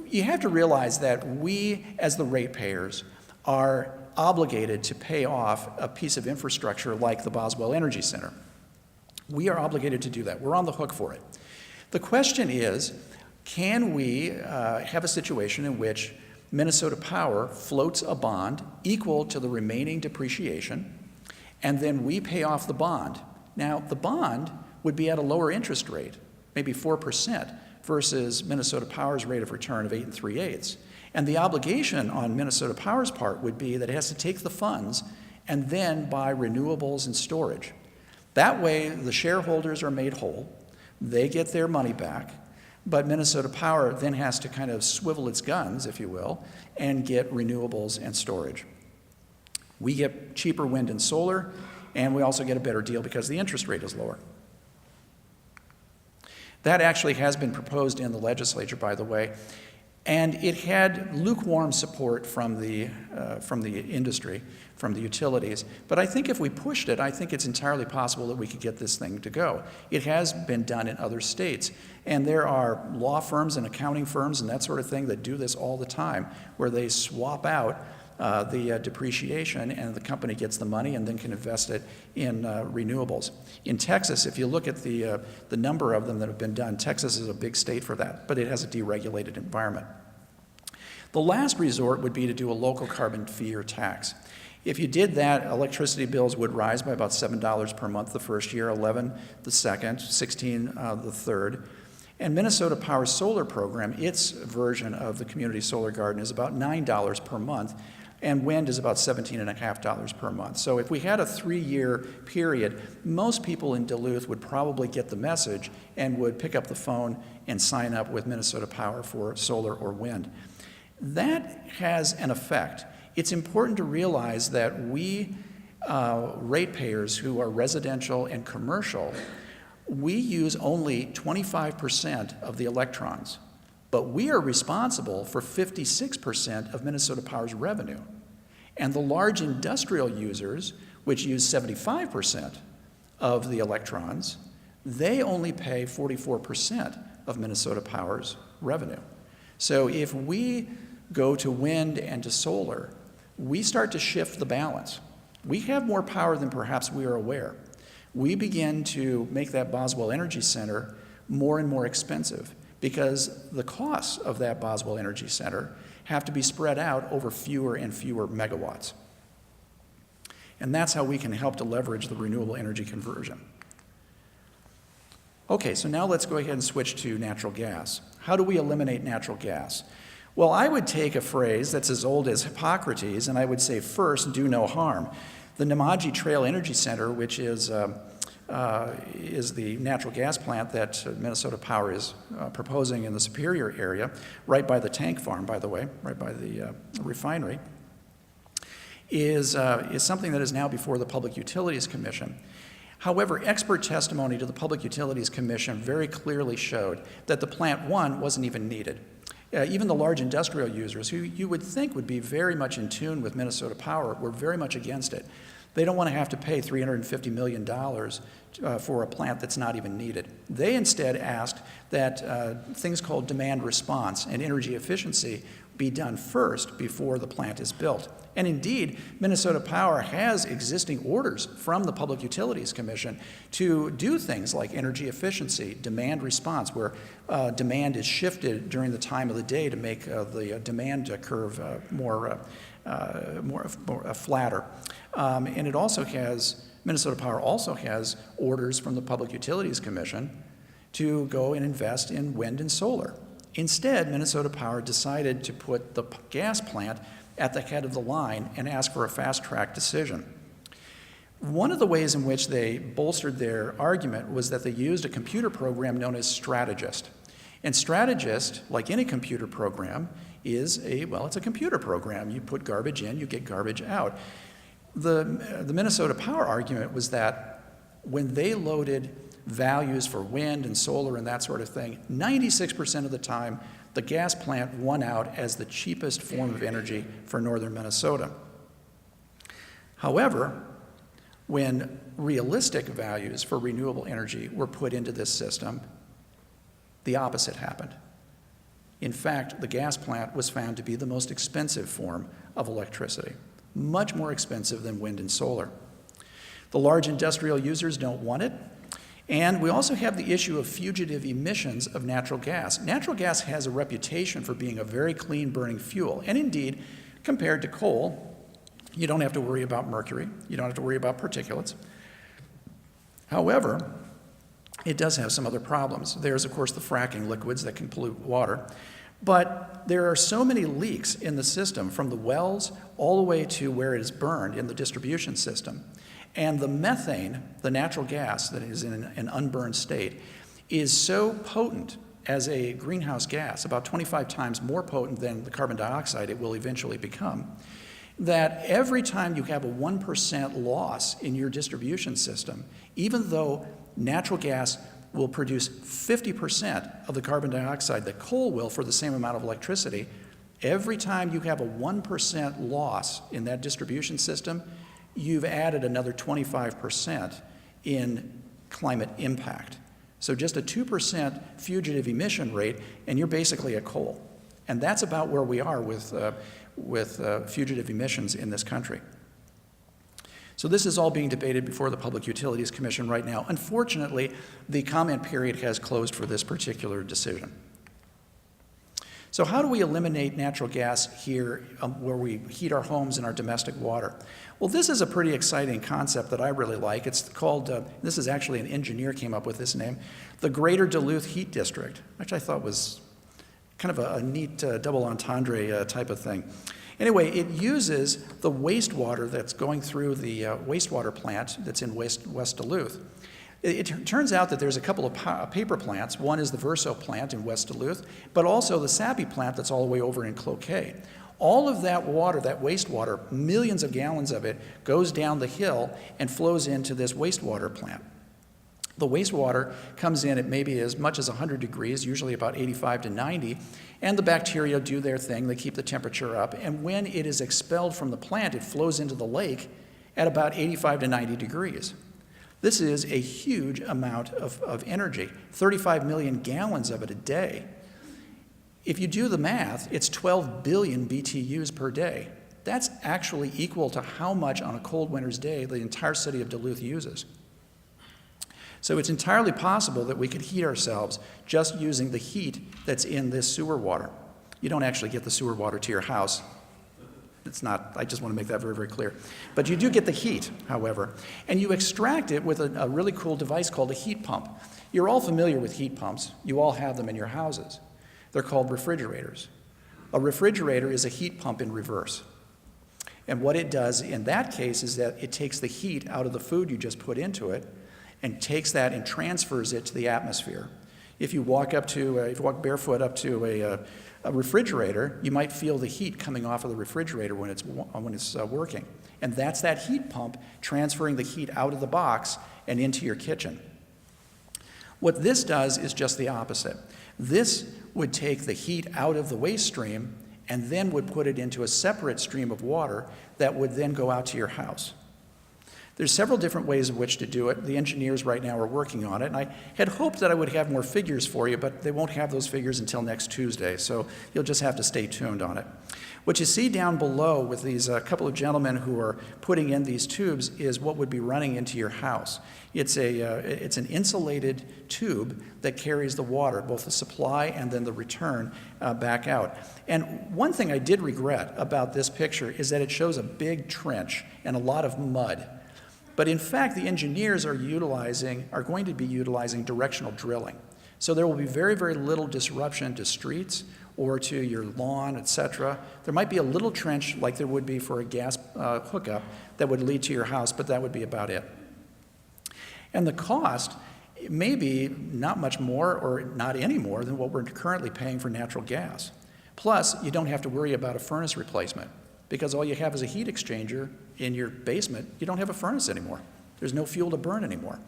You have to realize that we, as the ratepayers, are obligated to pay off a piece of infrastructure like the Boswell Energy Center. We are obligated to do that. We're on the hook for it. The question is, can we have a situation in which Minnesota Power floats a bond equal to the remaining depreciation, and then we pay off the bond? Now, the bond would be at a lower interest rate, maybe 4%, versus Minnesota Power's rate of return of 8 3/8. And the obligation on Minnesota Power's part would be that it has to take the funds and then buy renewables and storage. That way, the shareholders are made whole, they get their money back, but Minnesota Power then has to kind of swivel its guns, if you will, and get renewables and storage. We get cheaper wind and solar, and we also get a better deal because the interest rate is lower. That actually has been proposed in the legislature, by the way, and it had lukewarm support from the industry, from the utilities. But I think if we pushed it, I think it's entirely possible that we could get this thing to go. It has been done in other states, and there are law firms and accounting firms and that sort of thing that do this all the time, where they swap out the depreciation, and the company gets the money and then can invest it in renewables. In Texas, if you look at the number of them that have been done, Texas is a big state for that, but it has a deregulated environment. The last resort would be to do a local carbon fee or tax. If you did that, electricity bills would rise by about $7 per month the first year, $11 the second, $16 the third. And Minnesota Power Solar Program, its version of the Community Solar Garden, is about $9 per month, and wind is about $17.50 per month. So if we had a 3-year period, most people in Duluth would probably get the message and would pick up the phone and sign up with Minnesota Power for solar or wind. That has an effect. It's important to realize that we ratepayers who are residential and commercial, we use only 25% of the electrons, but we are responsible for 56% of Minnesota Power's revenue. And the large industrial users, which use 75% of the electrons, they only pay 44% of Minnesota Power's revenue. So if we go to wind and to solar, we start to shift the balance. We have more power than perhaps we are aware. We begin to make that Boswell Energy Center more and more expensive, because the costs of that Boswell Energy Center have to be spread out over fewer and fewer megawatts. And that's how we can help to leverage the renewable energy conversion. Okay, so now let's go ahead and switch to natural gas. How do we eliminate natural gas? Well, I would take a phrase that's as old as Hippocrates, and I would say, first, do no harm. The Nemaji Trail Energy Center, which is the natural gas plant that Minnesota Power is proposing in the Superior area, right by the tank farm, by the way, right by the refinery, is something that is now before the Public Utilities Commission. However, expert testimony to the Public Utilities Commission very clearly showed that the plant, one, wasn't even needed. Even the large industrial users, who you would think would be very much in tune with Minnesota Power, were very much against it. They don't want to have to pay $350 million for a plant that's not even needed. They instead asked that things called demand response and energy efficiency be done first before the plant is built. And indeed, Minnesota Power has existing orders from the Public Utilities Commission to do things like energy efficiency, demand response, where demand is shifted during the time of the day to make the demand curve more flatter. And it also has, Minnesota Power also has orders from the Public Utilities Commission to go and invest in wind and solar. Instead, Minnesota Power decided to put the gas plant at the head of the line and ask for a fast-track decision. One of the ways in which they bolstered their argument was that they used a computer program known as Strategist. And Strategist, like any computer program, is it's a computer program. You put garbage in, you get garbage out. The Minnesota Power argument was that when they loaded values for wind and solar and that sort of thing, 96% of the time, the gas plant won out as the cheapest form of energy for northern Minnesota. However, when realistic values for renewable energy were put into this system, the opposite happened. In fact, the gas plant was found to be the most expensive form of electricity, much more expensive than wind and solar. The large industrial users don't want it. And we also have the issue of fugitive emissions of natural gas. Natural gas has a reputation for being a very clean burning fuel. And indeed, compared to coal, you don't have to worry about mercury. You don't have to worry about particulates. However, it does have some other problems. There's, of course, the fracking liquids that can pollute water. But there are so many leaks in the system, from the wells all the way to where it is burned in the distribution system. And the methane, the natural gas that is in an unburned state, is so potent as a greenhouse gas, about 25 times more potent than the carbon dioxide it will eventually become, that every time you have a 1% loss in your distribution system, even though natural gas will produce 50% of the carbon dioxide that coal will for the same amount of electricity, every time you have a 1% loss in that distribution system, you've added another 25% in climate impact. So just a 2% fugitive emission rate, and you're basically a coal. And that's about where we are with fugitive emissions in this country. So this is all being debated before the Public Utilities Commission right now. Unfortunately, the comment period has closed for this particular decision. So how do we eliminate natural gas here where we heat our homes and our domestic water? Well, this is a pretty exciting concept that I really like. It's called, this is actually an engineer came up with this name, the Greater Duluth Heat District, which I thought was kind of a neat double entendre type of thing. Anyway, it uses the wastewater that's going through the wastewater plant that's in West Duluth. It turns out that there's a couple of paper plants. One is the Verso plant in West Duluth, but also the Sappi plant that's all the way over in Cloquet. All of that water, that wastewater, millions of gallons of it, goes down the hill and flows into this wastewater plant. The wastewater comes in at maybe as much as 100 degrees, usually about 85 to 90, and the bacteria do their thing. They keep the temperature up, and when it is expelled from the plant, it flows into the lake at about 85 to 90 degrees. This is a huge amount of energy, 35 million gallons of it a day. If you do the math, it's 12 billion BTUs per day. That's actually equal to how much on a cold winter's day the entire city of Duluth uses. So it's entirely possible that we could heat ourselves just using the heat that's in this sewer water. You don't actually get the sewer water to your house. It's not, I just want to make that very, very clear. But you do get the heat, however, and you extract it with a really cool device called a heat pump. You're all familiar with heat pumps. You all have them in your houses. They're called refrigerators. A refrigerator is a heat pump in reverse. And what it does in that case is that it takes the heat out of the food you just put into it and takes that and transfers it to the atmosphere. If you walk barefoot up to a refrigerator, you might feel the heat coming off of the refrigerator when it's working. And that's that heat pump transferring the heat out of the box and into your kitchen. What this does is just the opposite. This would take the heat out of the waste stream and then would put it into a separate stream of water that would then go out to your house. There's several different ways in which to do it. The engineers right now are working on it, and I had hoped that I would have more figures for you, but they won't have those figures until next Tuesday, so you'll just have to stay tuned on it. What you see down below with these couple of gentlemen who are putting in these tubes is what would be running into your house. It's an insulated tube that carries the water, both the supply and then the return back out. And one thing I did regret about this picture is that it shows a big trench and a lot of mud. But in fact, the engineers are going to be utilizing directional drilling. So there will be very, very little disruption to streets or to your lawn, etc. There might be a little trench like there would be for a gas hookup that would lead to your house, but that would be about it. And the cost may be not much more or not any more than what we're currently paying for natural gas. Plus, you don't have to worry about a furnace replacement, because all you have is a heat exchanger in your basement. You don't have a furnace anymore. There's no fuel to burn anymore.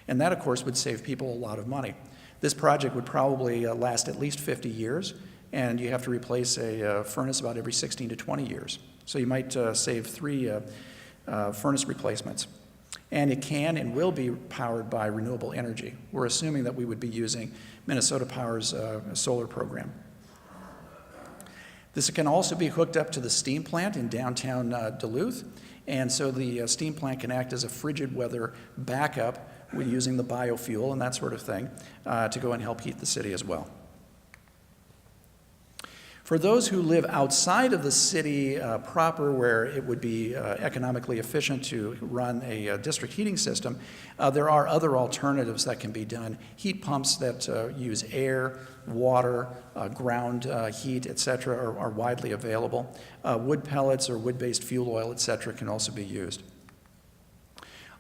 And that, of course, would save people a lot of money. This project would probably last at least 50 years, and you have to replace a furnace about every 16 to 20 years. So you might save 3 furnace replacements. And it can and will be powered by renewable energy. We're assuming that we would be using Minnesota Power's solar program. This can also be hooked up to the steam plant in downtown Duluth, and so the steam plant can act as a frigid weather backup with using the biofuel and that sort of thing to go and help heat the city as well. For those who live outside of the city proper, where it would be economically efficient to run a district heating system, there are other alternatives that can be done. Heat pumps that use air, water, ground heat, etc. are widely available. Wood pellets or wood-based fuel oil, etc. can also be used.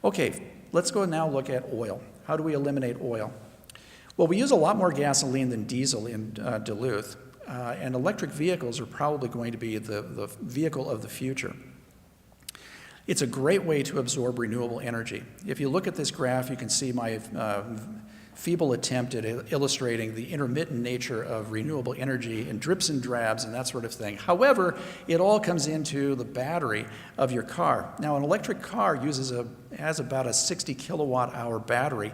Okay, let's go now look at oil. How do we eliminate oil? Well, we use a lot more gasoline than diesel in Duluth. And electric vehicles are probably going to be the vehicle of the future. It's a great way to absorb renewable energy. If you look at this graph, you can see my feeble attempt at illustrating the intermittent nature of renewable energy in drips and drabs and that sort of thing. However, it all comes into the battery of your car. Now, an electric car has about a 60 kilowatt hour battery.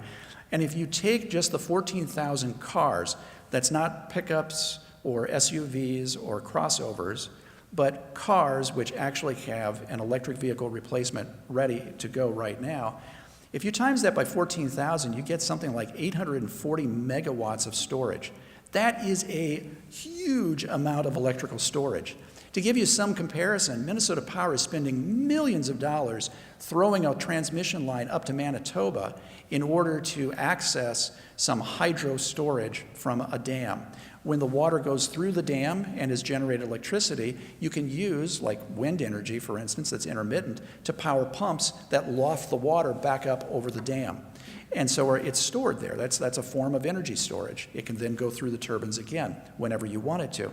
And if you take just the 14,000 cars, that's not pickups or SUVs or crossovers, but cars which actually have an electric vehicle replacement ready to go right now. If you times that by 14,000, you get something like 840 megawatts of storage. That is a huge amount of electrical storage. To give you some comparison, Minnesota Power is spending millions of dollars throwing a transmission line up to Manitoba in order to access some hydro storage from a dam. When the water goes through the dam and is generated electricity, you can use, like wind energy, for instance, that's intermittent, to power pumps that loft the water back up over the dam. And so it's stored there. That's a form of energy storage. It can then go through the turbines again whenever you want it to.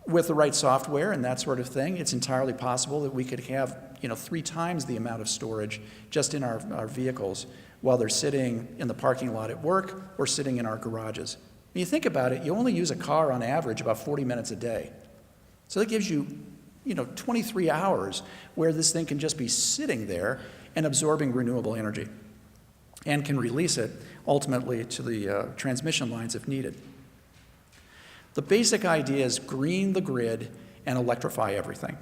With the right software and that sort of thing, it's entirely possible that we could have 3 times the amount of storage just in our vehicles while they're sitting in the parking lot at work or sitting in our garages. When you think about it, you only use a car on average about 40 minutes a day. So that gives you, 23 hours where this thing can just be sitting there and absorbing renewable energy and can release it ultimately to the transmission lines if needed. The basic idea is green the grid and electrify everything.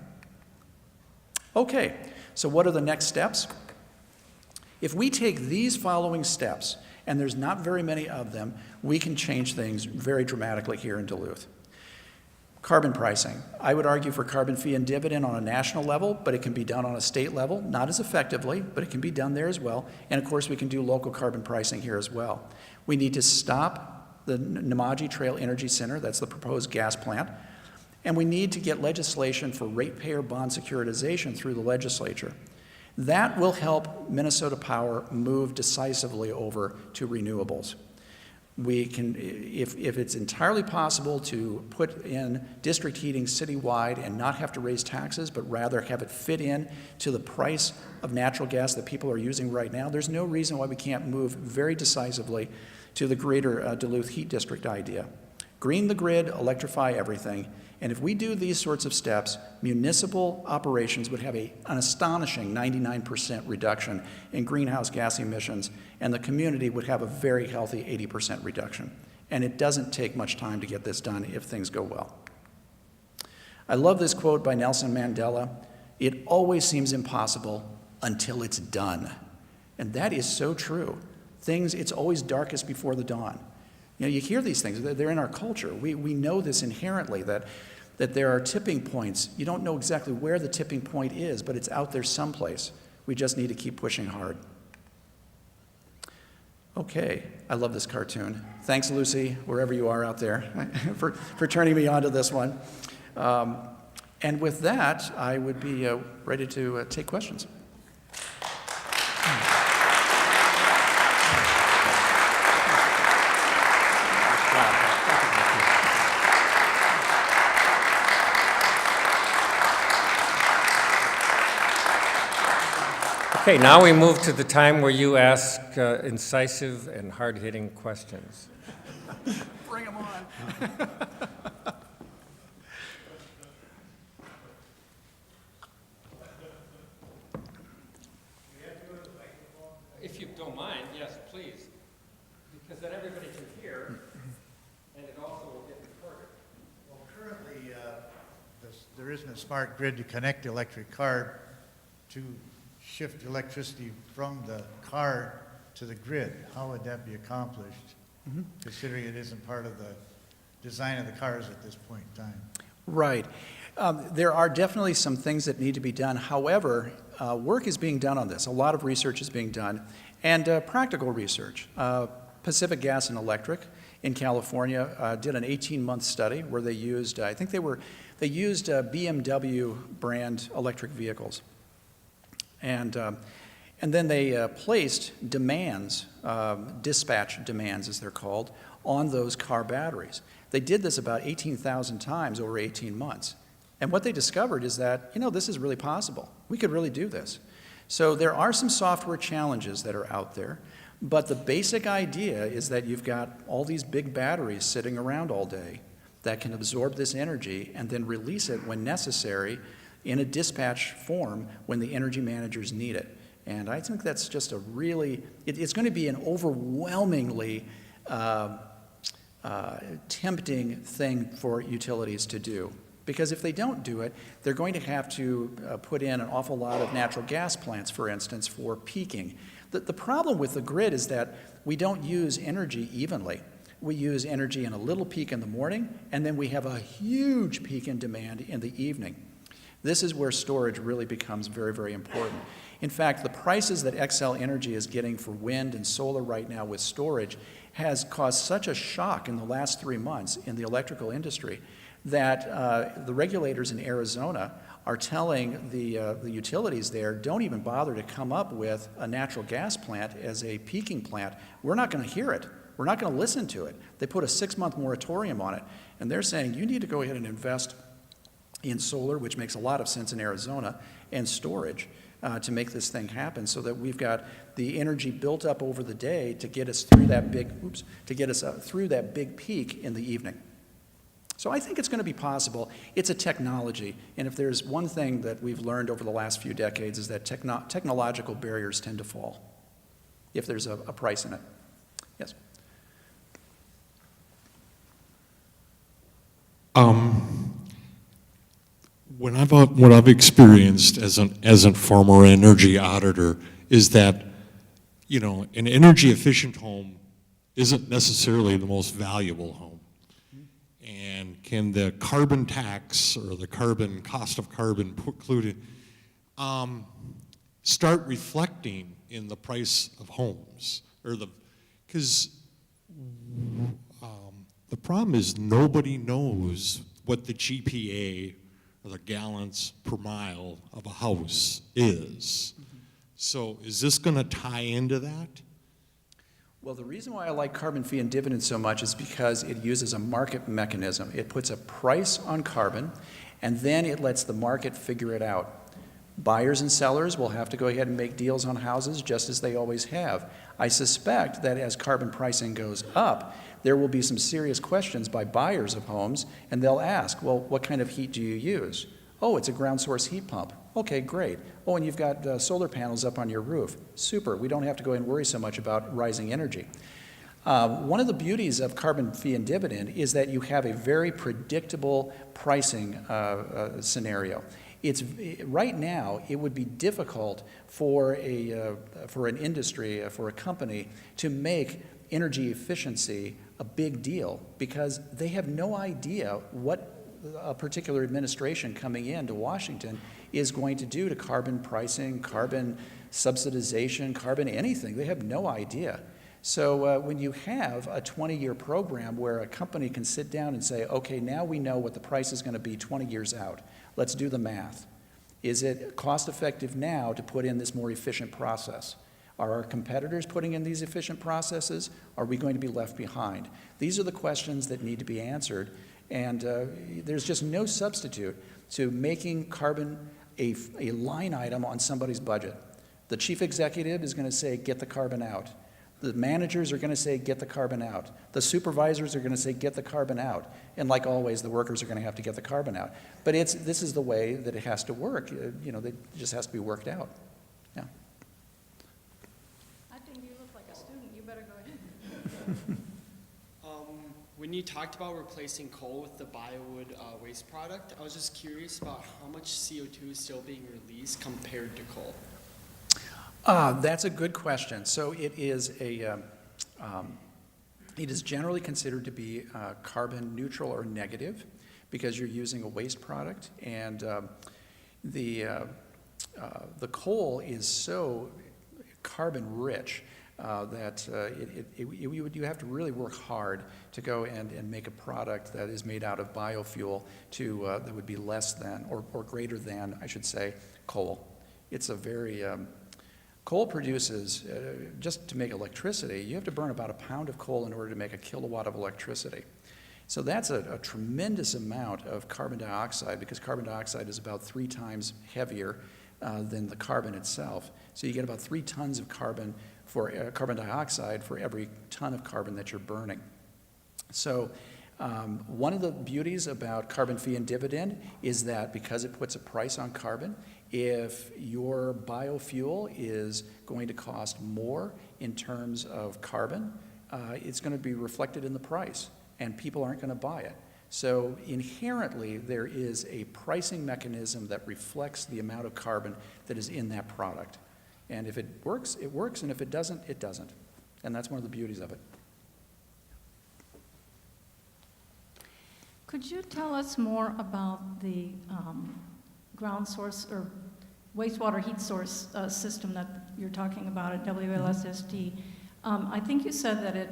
Okay, so what are the next steps? If we take these following steps, and there's not very many of them, we can change things very dramatically here in Duluth. Carbon pricing. I would argue for carbon fee and dividend on a national level, but it can be done on a state level, not as effectively, but it can be done there as well. And of course, we can do local carbon pricing here as well. We need to stop the Nemaji Trail Energy Center, that's the proposed gas plant, and we need to get legislation for ratepayer bond securitization through the legislature. That will help Minnesota Power move decisively over to renewables. We can, if it's entirely possible to put in district heating citywide and not have to raise taxes, but rather have it fit in to the price of natural gas that people are using right now, there's no reason why we can't move very decisively to the greater Duluth Heat District idea. Green the grid, electrify everything, and if we do these sorts of steps, municipal operations would have an astonishing 99% reduction in greenhouse gas emissions, and the community would have a very healthy 80% reduction. And it doesn't take much time to get this done if things go well. I love this quote by Nelson Mandela: "It always seems impossible until it's done." And that is so true. It's always darkest before the dawn. You know, you hear these things, they're in our culture. We know this inherently, that there are tipping points. You don't know exactly where the tipping point is, but it's out there someplace. We just need to keep pushing hard. Okay, I love this cartoon. Thanks, Lucy, wherever you are out there, for turning me on to this one. And with that, I would be ready to take questions. Okay, now we move to the time where you ask incisive and hard-hitting questions. Bring them on. If you don't mind, yes, please, because then everybody can hear, and it also will get recorded. Well, currently, there isn't a smart grid to connect the electric car to shift electricity from the car to the grid. How would that be accomplished, considering it isn't part of the design of the cars at this point in time? Right. There are definitely some things that need to be done. However, work is being done on this. A lot of research is being done, and practical research. Pacific Gas and Electric in California did an 18-month study where they used, I think they used BMW brand electric vehicles. And then they placed demands, dispatch demands as they're called, on those car batteries. They did this about 18,000 times over 18 months. And what they discovered is that, you know, this is really possible. We could really do this. So there are some software challenges that are out there, but the basic idea is that you've got all these big batteries sitting around all day that can absorb this energy and then release it when necessary in a dispatch form when the energy managers need it. And I think that's just a really, it's going to be an overwhelmingly tempting thing for utilities to do. Because if they don't do it, they're going to have to put in an awful lot of natural gas plants, for instance, for peaking. The problem with the grid is that we don't use energy evenly. We use energy in a little peak in the morning, and then we have a huge peak in demand in the evening. This is where storage really becomes very, very important. In fact, the prices that Xcel Energy is getting for wind and solar right now with storage has caused such a shock in the last 3 months in the electrical industry that the regulators in Arizona are telling the utilities there, don't even bother to come up with a natural gas plant as a peaking plant. We're not going to hear it. We're not going to listen to it. They put a 6-month moratorium on it, and they're saying you need to go ahead and invest in solar, which makes a lot of sense in Arizona, and storage to make this thing happen, so that we've got the energy built up over the day to get us through that big, through that big peak in the evening. So I think it's going to be possible. It's a technology, and if there's one thing that we've learned over the last few decades is that technological barriers tend to fall if there's a price in it. Yes. What I've experienced as a former energy auditor is that, you know, an energy efficient home isn't necessarily the most valuable home. And can the carbon tax or the carbon cost of carbon included start reflecting in the price of homes, or because the problem is nobody knows what the GPA or the gallons per mile of a house is. So is this going to tie into that? Well, the reason why I like carbon fee and dividend so much is because it uses a market mechanism. It puts a price on carbon, and then it lets the market figure it out. Buyers and sellers will have to go ahead and make deals on houses just as they always have. I suspect that as carbon pricing goes up, there will be some serious questions by buyers of homes, and they'll ask, well, what kind of heat do you use? Oh, it's a ground source heat pump. Okay, great. Oh, and you've got solar panels up on your roof. Super. We don't have to go and worry so much about rising energy. One of the beauties of carbon fee and dividend is that you have a very predictable pricing scenario. Right now, it would be difficult for an industry, for a company, to make energy efficiency a big deal because they have no idea what a particular administration coming into Washington is going to do to carbon pricing, carbon subsidization, carbon anything. They have no idea. So when you have a 20-year program where a company can sit down and say, okay, now we know what the price is going to be 20 years out. Let's do the math. Is it cost effective now to put in this more efficient process? Are our competitors putting in these efficient processes? Are we going to be left behind? These are the questions that need to be answered, and there's just no substitute to making carbon a line item on somebody's budget. The chief executive is going to say, get the carbon out. The managers are going to say, get the carbon out. The supervisors are going to say, get the carbon out. And like always, the workers are going to have to get the carbon out. But this is the way that it has to work. It just has to be worked out. Yeah. I think you look like a student. You better go ahead. When you talked about replacing coal with the biowood waste product, I was just curious about how much CO2 is still being released compared to coal. That's a good question. So it is generally considered to be carbon neutral or negative because you're using a waste product, and the coal is so carbon rich that you have to really work hard to go and make a product that is made out of biofuel that would be less than or greater than, I should say, coal. It's a very coal produces, just to make electricity, you have to burn about a pound of coal in order to make a kilowatt of electricity. So that's a tremendous amount of carbon dioxide because carbon dioxide is about 3 times heavier than the carbon itself. So you get about 3 tons of carbon dioxide for every ton of carbon that you're burning. So one of the beauties about carbon fee and dividend is that because it puts a price on carbon, if your biofuel is going to cost more in terms of carbon, it's going to be reflected in the price, and people aren't going to buy it. So inherently, there is a pricing mechanism that reflects the amount of carbon that is in that product. And if it works, it works, and if it doesn't, it doesn't. And that's one of the beauties of it. Could you tell us more about the ground source or wastewater heat source system that you're talking about at WLSSD? I think you said that it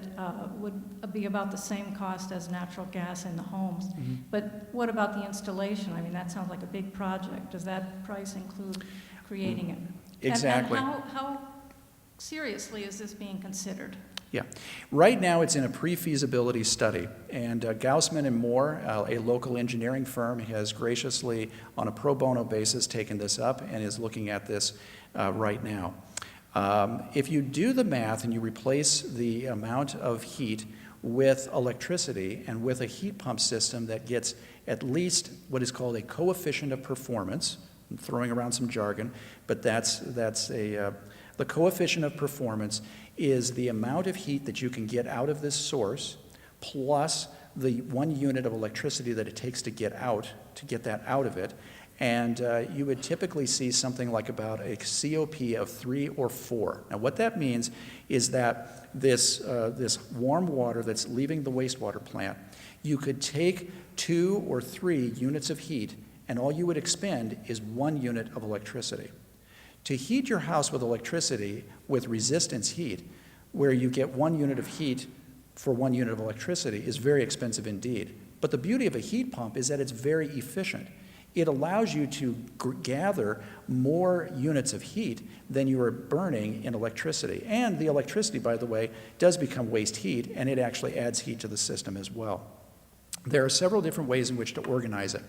would be about the same cost as natural gas in the homes, but what about the installation? I mean, that sounds like a big project. Does that price include creating it? Exactly. And how seriously is this being considered? Yeah. Right now, it's in a pre-feasibility study, and Gaussman and Moore, a local engineering firm, has graciously, on a pro bono basis, taken this up and is looking at this right now. If you do the math and you replace the amount of heat with electricity and with a heat pump system that gets at least what is called a coefficient of performance, I'm throwing around some jargon, but the coefficient of performance is the amount of heat that you can get out of this source plus the 1 unit of electricity that it takes to get that out of it. And you would typically see something like about a COP of 3 or 4. Now what that means is that this warm water that's leaving the wastewater plant, you could take 2 or 3 units of heat and all you would expend is 1 unit of electricity. To heat your house with electricity with resistance heat, where you get 1 unit of heat for 1 unit of electricity, is very expensive indeed. But the beauty of a heat pump is that it's very efficient. it allows you to gather more units of heat than you are burning in electricity. And the electricity, by the way, does become waste heat, and it actually adds heat to the system as well. There are several different ways in which to organize it.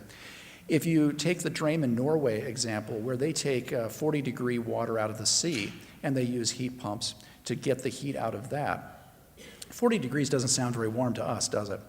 If you take the Drammen, Norway example, where they take 40-degree water out of the sea and they use heat pumps to get the heat out of that, 40 degrees doesn't sound very warm to us, does it?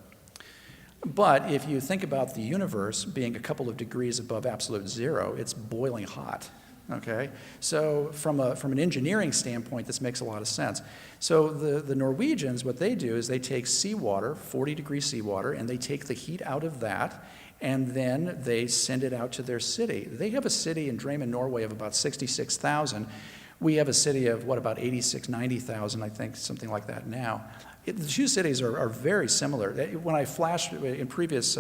But if you think about the universe being a couple of degrees above absolute zero, it's boiling hot, okay? So from an engineering standpoint, this makes a lot of sense. So the Norwegians, what they do is they take seawater, 40-degree seawater, and they take the heat out of that, and then they send it out to their city. They have a city in Drammen, Norway of about 66,000. We have a city of, what, about 86, 90,000, I think, something like that now. The two cities are very similar. When I flashed in previous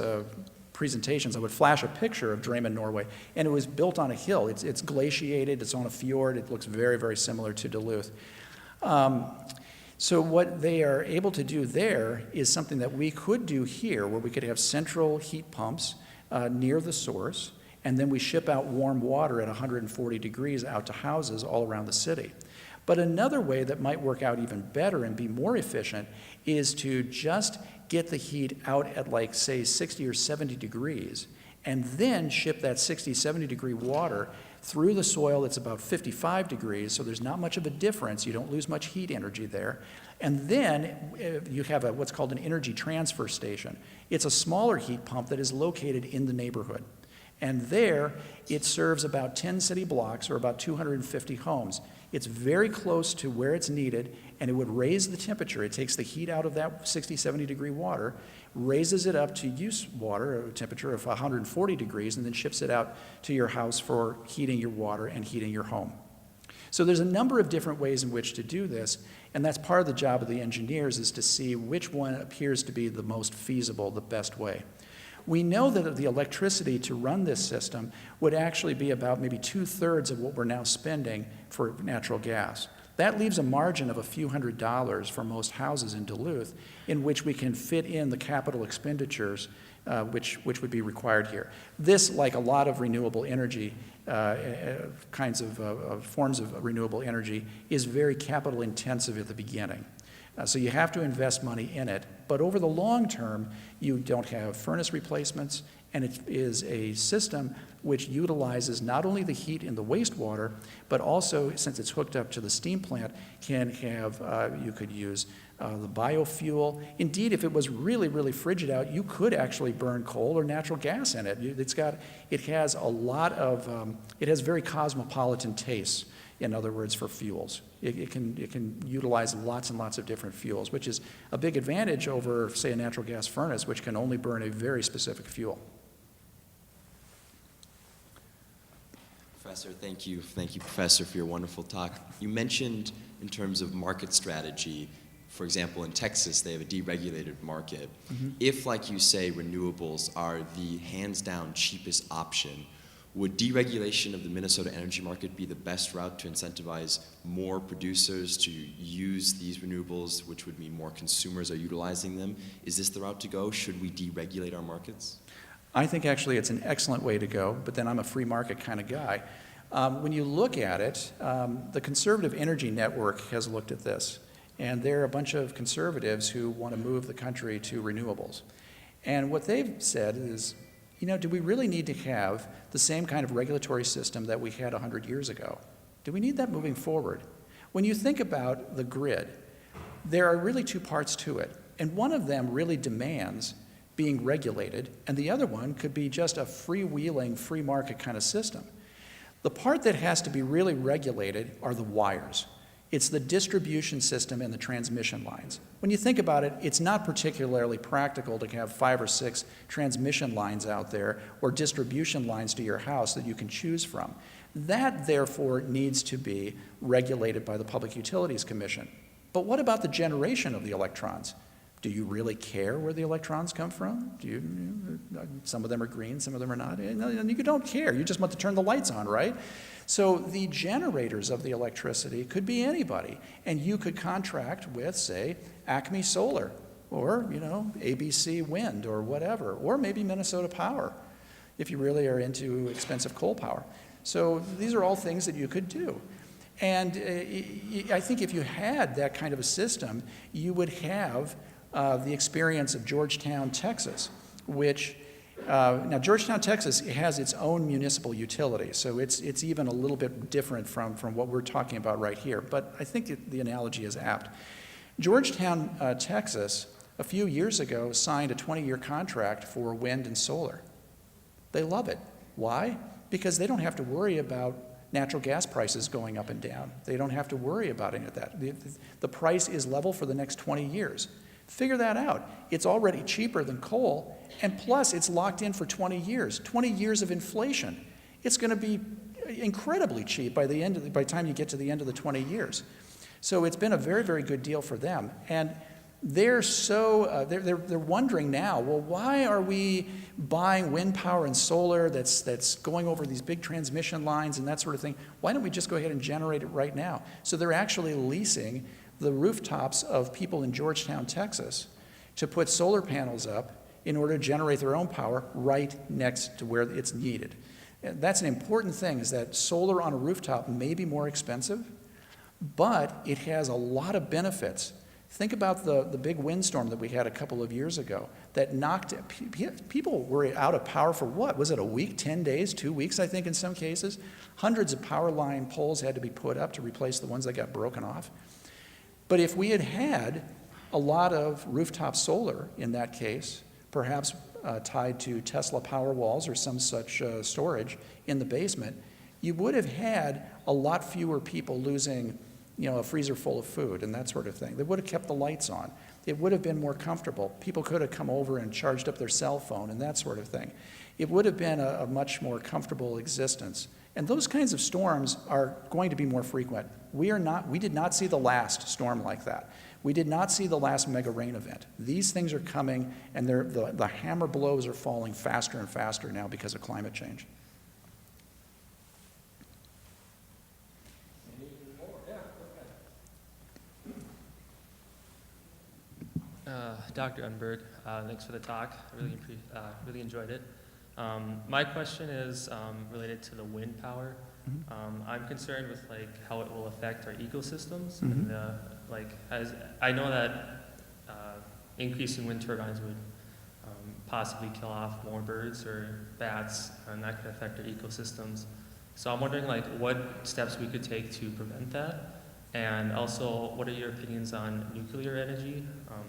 presentations, I would flash a picture of Drammen, Norway, and it was built on a hill. It's glaciated, it's on a fjord, it looks very, very similar to Duluth. So what they are able to do there is something that we could do here, where we could have central heat pumps near the source, and then we ship out warm water at 140 degrees out to houses all around the city. But another way that might work out even better and be more efficient is to just get the heat out at, like, say, 60 or 70 degrees, and then ship that 60, 70 degree water through the soil that's about 55 degrees, so there's not much of a difference. You don't lose much heat energy there. And then you have what's called an energy transfer station. It's a smaller heat pump that is located in the neighborhood. And there, it serves about 10 city blocks, or about 250 homes. It's very close to where it's needed, and it would raise the temperature. It takes the heat out of that 60, 70 degree water, raises it up to use water, a temperature of 140 degrees, and then ships it out to your house for heating your water and heating your home. So there's a number of different ways in which to do this, and that's part of the job of the engineers, is to see which one appears to be the most feasible, the best way. We know that the electricity to run this system would actually be about maybe 2/3 of what we're now spending for natural gas. That leaves a margin of a few $100s for most houses in Duluth, in which we can fit in the capital expenditures which would be required here. This, like a lot of renewable energy, kinds of forms of renewable energy, is very capital intensive at the beginning. So you have to invest money in it, but over the long term, you don't have furnace replacements, and it is a system which utilizes not only the heat in the wastewater, but also, since it's hooked up to the steam plant, can have, you could use the biofuel. Indeed, if it was really, really frigid out, you could actually burn coal or natural gas in it. It has a lot of, it has very cosmopolitan tastes, in other words, for fuels. It can utilize lots and lots of different fuels, which is a big advantage over, say, a natural gas furnace, which can only burn a very specific fuel. Professor, thank you. Thank you, Professor, for your wonderful talk. You mentioned in terms of market strategy, for example, in Texas, they have a deregulated market. Mm-hmm. If, like you say, renewables are the hands-down cheapest option, would deregulation of the Minnesota energy market be the best route to incentivize more producers to use these renewables, which would mean more consumers are utilizing them? Is this the route to go? Should we deregulate our markets? I think actually it's an excellent way to go, but then I'm a free market kind of guy. When you look at it, the Conservative Energy Network has looked at this, and there are a bunch of conservatives who want to move the country to renewables. And what they've said is, you know, do we really need to have the same kind of regulatory system that we had 100 years ago? Do we need that moving forward? When you think about the grid, there are really two parts to it, and one of them really demands being regulated, and the other one could be just a freewheeling, free market kind of system. The part that has to be really regulated are the wires. It's the distribution system and the transmission lines. When you think about it, it's not particularly practical to have 5 or 6 transmission lines out there or distribution lines to your house that you can choose from. That, therefore, needs to be regulated by the Public Utilities Commission. But what about the generation of the electrons? Do you really care where the electrons come from? Some of them are green, some of them are not. You don't care. You just want to turn the lights on, right? So the generators of the electricity could be anybody, and you could contract with, say, Acme Solar, or ABC Wind, or whatever, or maybe Minnesota Power. if you really are into expensive coal power. So these are all things that you could do. And I think if you had that kind of a system, you would have the experience of Georgetown, Texas, which, now Georgetown, Texas has its own municipal utility, so it's even a little bit different from what we're talking about right here, but I think the analogy is apt. Georgetown, Texas, a few years ago signed a 20-year contract for wind and solar. They love it. Why? Because they don't have to worry about natural gas prices going up and down. They don't have to worry about any of that. The price is level for the next 20 years. Figure that out. It's already cheaper than coal, and plus it's locked in for 20 years. 20 years of inflation. It's going to be incredibly cheap by the time you get to the end of the 20 years. So it's been a very, very good deal for them. And they're they're wondering now, well, why are we buying wind power and solar that's going over these big transmission lines and that sort of thing? Why don't we just go ahead and generate it right now? So they're actually leasing the rooftops of people in Georgetown, Texas, to put solar panels up in order to generate their own power right next to where it's needed. And that's an important thing, is that solar on a rooftop may be more expensive, but it has a lot of benefits. Think about the big windstorm that we had a couple of years ago that knocked, people were out of power for what? Was it a week, 10 days, 2 weeks, I think in some cases? Hundreds of power line poles had to be put up to replace the ones that got broken off. But if we had had a lot of rooftop solar in that case, perhaps tied to Tesla power walls or some such storage in the basement, you would have had a lot fewer people losing, a freezer full of food and that sort of thing. They would have kept the lights on. It would have been more comfortable. People could have come over and charged up their cell phone and that sort of thing. It would have been a much more comfortable existence. And those kinds of storms are going to be more frequent. We did not see the last storm like that. We did not see the last mega rain event. These things are coming, and the hammer blows are falling faster and faster now because of climate change. Dr. E.Enberg, thanks for the talk. I really enjoyed it. My question is related to the wind power. I'm concerned with how it will affect our ecosystems, and as I know that increasing wind turbines would possibly kill off more birds or bats, and that could affect our ecosystems. So I'm wondering what steps we could take to prevent that. And also, what are your opinions on nuclear energy?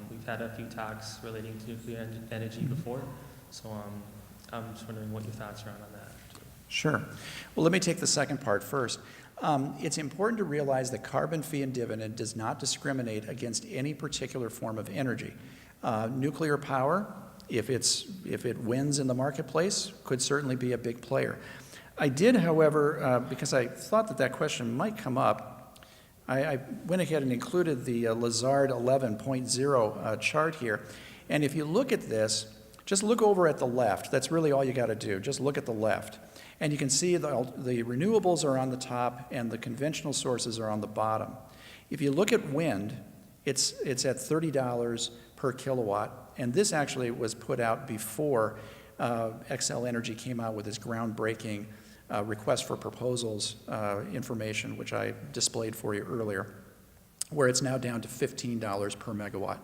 We've had a few talks relating to nuclear energy before, so I'm just wondering what your thoughts are on that. Sure. Well, let me take the second part first. It's important to realize that carbon fee and dividend does not discriminate against any particular form of energy. Nuclear power, if it wins in the marketplace, could certainly be a big player. I did, however, because I thought that question might come up, I went ahead and included the Lazard 11.0 chart here. And if you look at this, just look over at the left. That's really all you got to do. Just look at the left. And you can see the renewables are on the top and the conventional sources are on the bottom. If you look at wind, it's at $30 per kilowatt. And this actually was put out before Xcel Energy came out with its groundbreaking request for proposals information, which I displayed for you earlier, where it's now down to $15 per megawatt.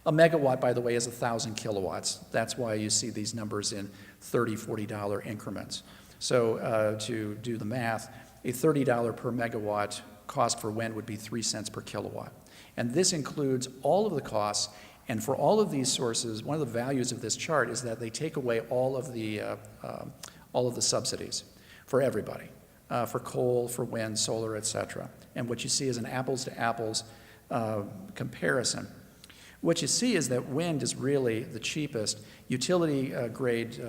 A megawatt, by the way, is 1,000 kilowatts. That's why you see these numbers in $30, $40 increments. So to do the math, a $30 per megawatt cost for wind would be 3 cents per kilowatt. And this includes all of the costs. And for all of these sources, one of the values of this chart is that they take away all of the subsidies for everybody, for coal, for wind, solar, et cetera. And what you see is an apples-to-apples comparison. What you see is that wind is really the cheapest. Utility-grade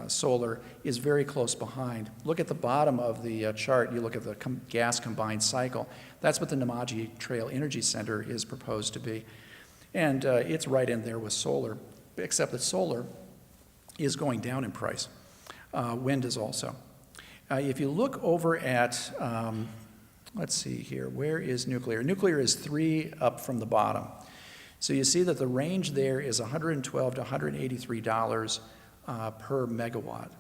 solar is very close behind. Look at the bottom of the chart. You look at the gas combined cycle. That's what the Namaji Trail Energy Center is proposed to be. And it's right in there with solar, except that solar is going down in price. Wind is also. If you look over at, let's see here, where is nuclear? Nuclear is 3 up from the bottom. So you see that the range there is $112 to $183 per megawatt.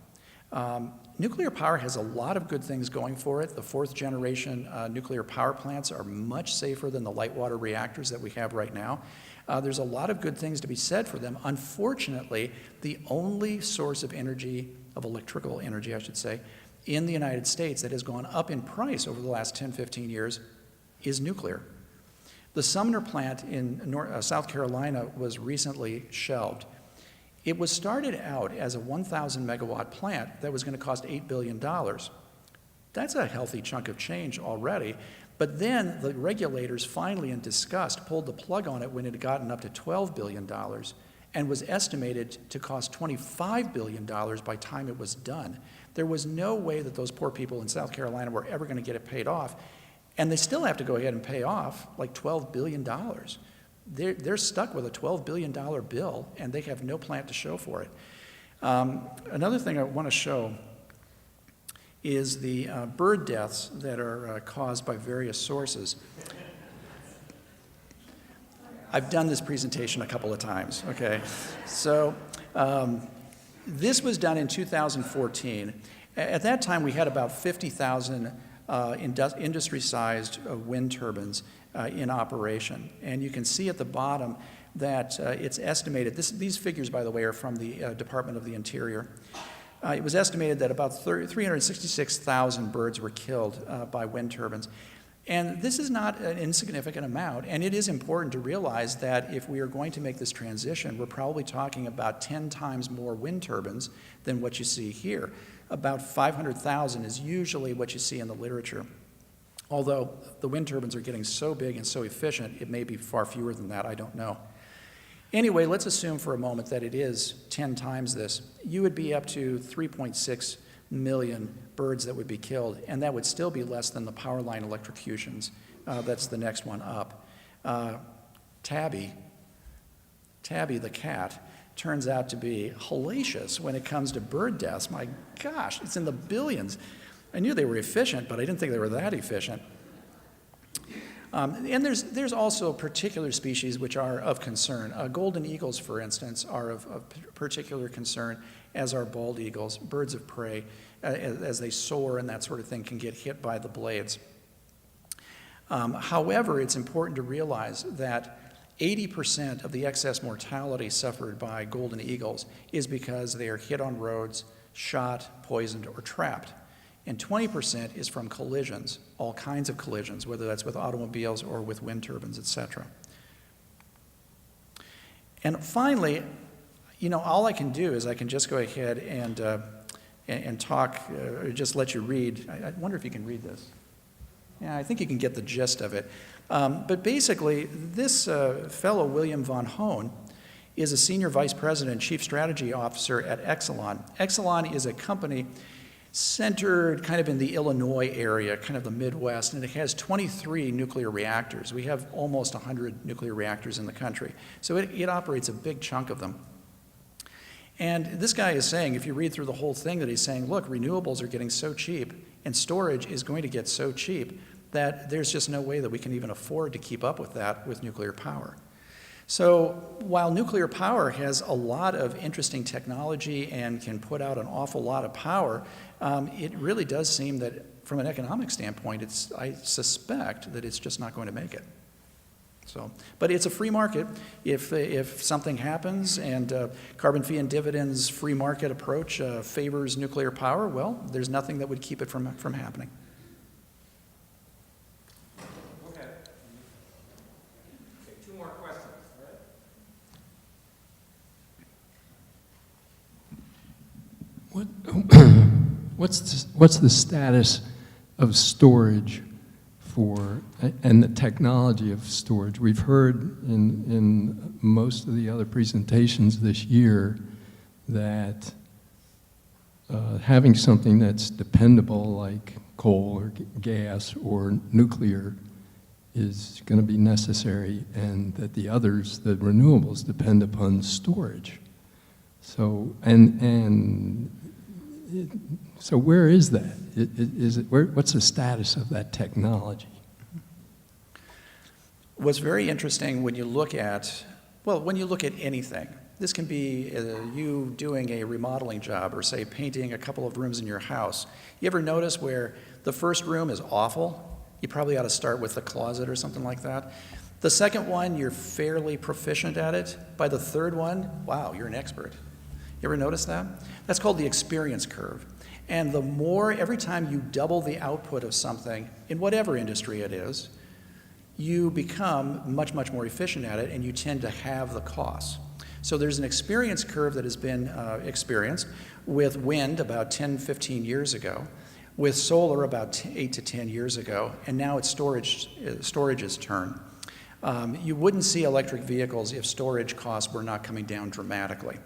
Nuclear power has a lot of good things going for it. The fourth generation nuclear power plants are much safer than the light water reactors that we have right now. There's a lot of good things to be said for them. Unfortunately, the only source of energy, of electrical energy, I should say, in the United States that has gone up in price over the last 10, 15 years is nuclear. The Sumner plant in South Carolina was recently shelved. It was started out as a 1,000 megawatt plant that was going to cost $8 billion. That's a healthy chunk of change already. But then the regulators finally, in disgust, pulled the plug on it when it had gotten up to $12 billion and was estimated to cost $25 billion by the time it was done. There was no way that those poor people in South Carolina were ever going to get it paid off. And they still have to go ahead and pay off like $12 billion. They're stuck with a $12 billion bill, and they have no plant to show for it. Another thing I want to show is the bird deaths that are caused by various sources. I've done this presentation a couple of times, okay? So this was done in 2014. At that time, we had about 50,000 industry-sized wind turbines in operation. And you can see at the bottom that it's estimated, these figures, by the way, are from the Department of the Interior. It was estimated that about 366,000 birds were killed by wind turbines. And this is not an insignificant amount, and it is important to realize that if we are going to make this transition, we're probably talking about 10 times more wind turbines than what you see here. About 500,000 is usually what you see in the literature. Although the wind turbines are getting so big and so efficient, it may be far fewer than that, I don't know. Anyway, let's assume for a moment that it is 10 times this. You would be up to 3.6 million birds that would be killed, and that would still be less than the power line electrocutions. That's the next one up. Tabby the cat turns out to be hellacious when it comes to bird deaths. My gosh, it's in the billions. I knew they were efficient, but I didn't think they were that efficient. And there's also particular species which are of concern. Golden eagles, for instance, are of particular concern, as are bald eagles. Birds of prey, as they soar and that sort of thing, can get hit by the blades. However, it's important to realize that 80% of the excess mortality suffered by golden eagles is because they are hit on roads, shot, poisoned, or trapped. And 20% is from collisions, all kinds of collisions, whether that's with automobiles or with wind turbines, et cetera. And finally, all I can do is I can just go ahead and talk, or just let you read. I wonder if you can read this. Yeah, I think you can get the gist of it. But basically, this fellow, William von Hohn, is a senior vice president, chief strategy officer at Exelon. Exelon is a company centered kind of in the Illinois area, kind of the Midwest, and it has 23 nuclear reactors. We have almost 100 nuclear reactors in the country. So it operates a big chunk of them. And this guy is saying, if you read through the whole thing, that he's saying, look, renewables are getting so cheap, and storage is going to get so cheap that there's just no way that we can even afford to keep up with that with nuclear power. So while nuclear power has a lot of interesting technology and can put out an awful lot of power, it really does seem that from an economic standpoint, I suspect that it's just not going to make it. So, but it's a free market. If something happens and carbon-free-and-dividend's free market approach favors nuclear power, well, there's nothing that would keep it from happening. Okay, 2 more questions. What's the status of storage and the technology of storage? We've heard in most of the other presentations this year that having something that's dependable like coal or gas or nuclear is going to be necessary, and that the others, the renewables, depend upon storage. So so where is that? What's the status of that technology? What's very interesting when you look at anything, This can be you doing a remodeling job or, say, painting a couple of rooms in your house. You ever notice where the first room is awful? You probably ought to start with the closet or something like that. The second one, you're fairly proficient at it. By the third one, wow, you're an expert. You ever notice that? That's called the experience curve. And the more, every time you double the output of something, in whatever industry it is, you become much, much more efficient at it, and you tend to have the costs. So there's an experience curve that has been experienced with wind about 10, 15 years ago, with solar about 8 to 10 years ago, and now it's storage's turn. You wouldn't see electric vehicles if storage costs were not coming down dramatically.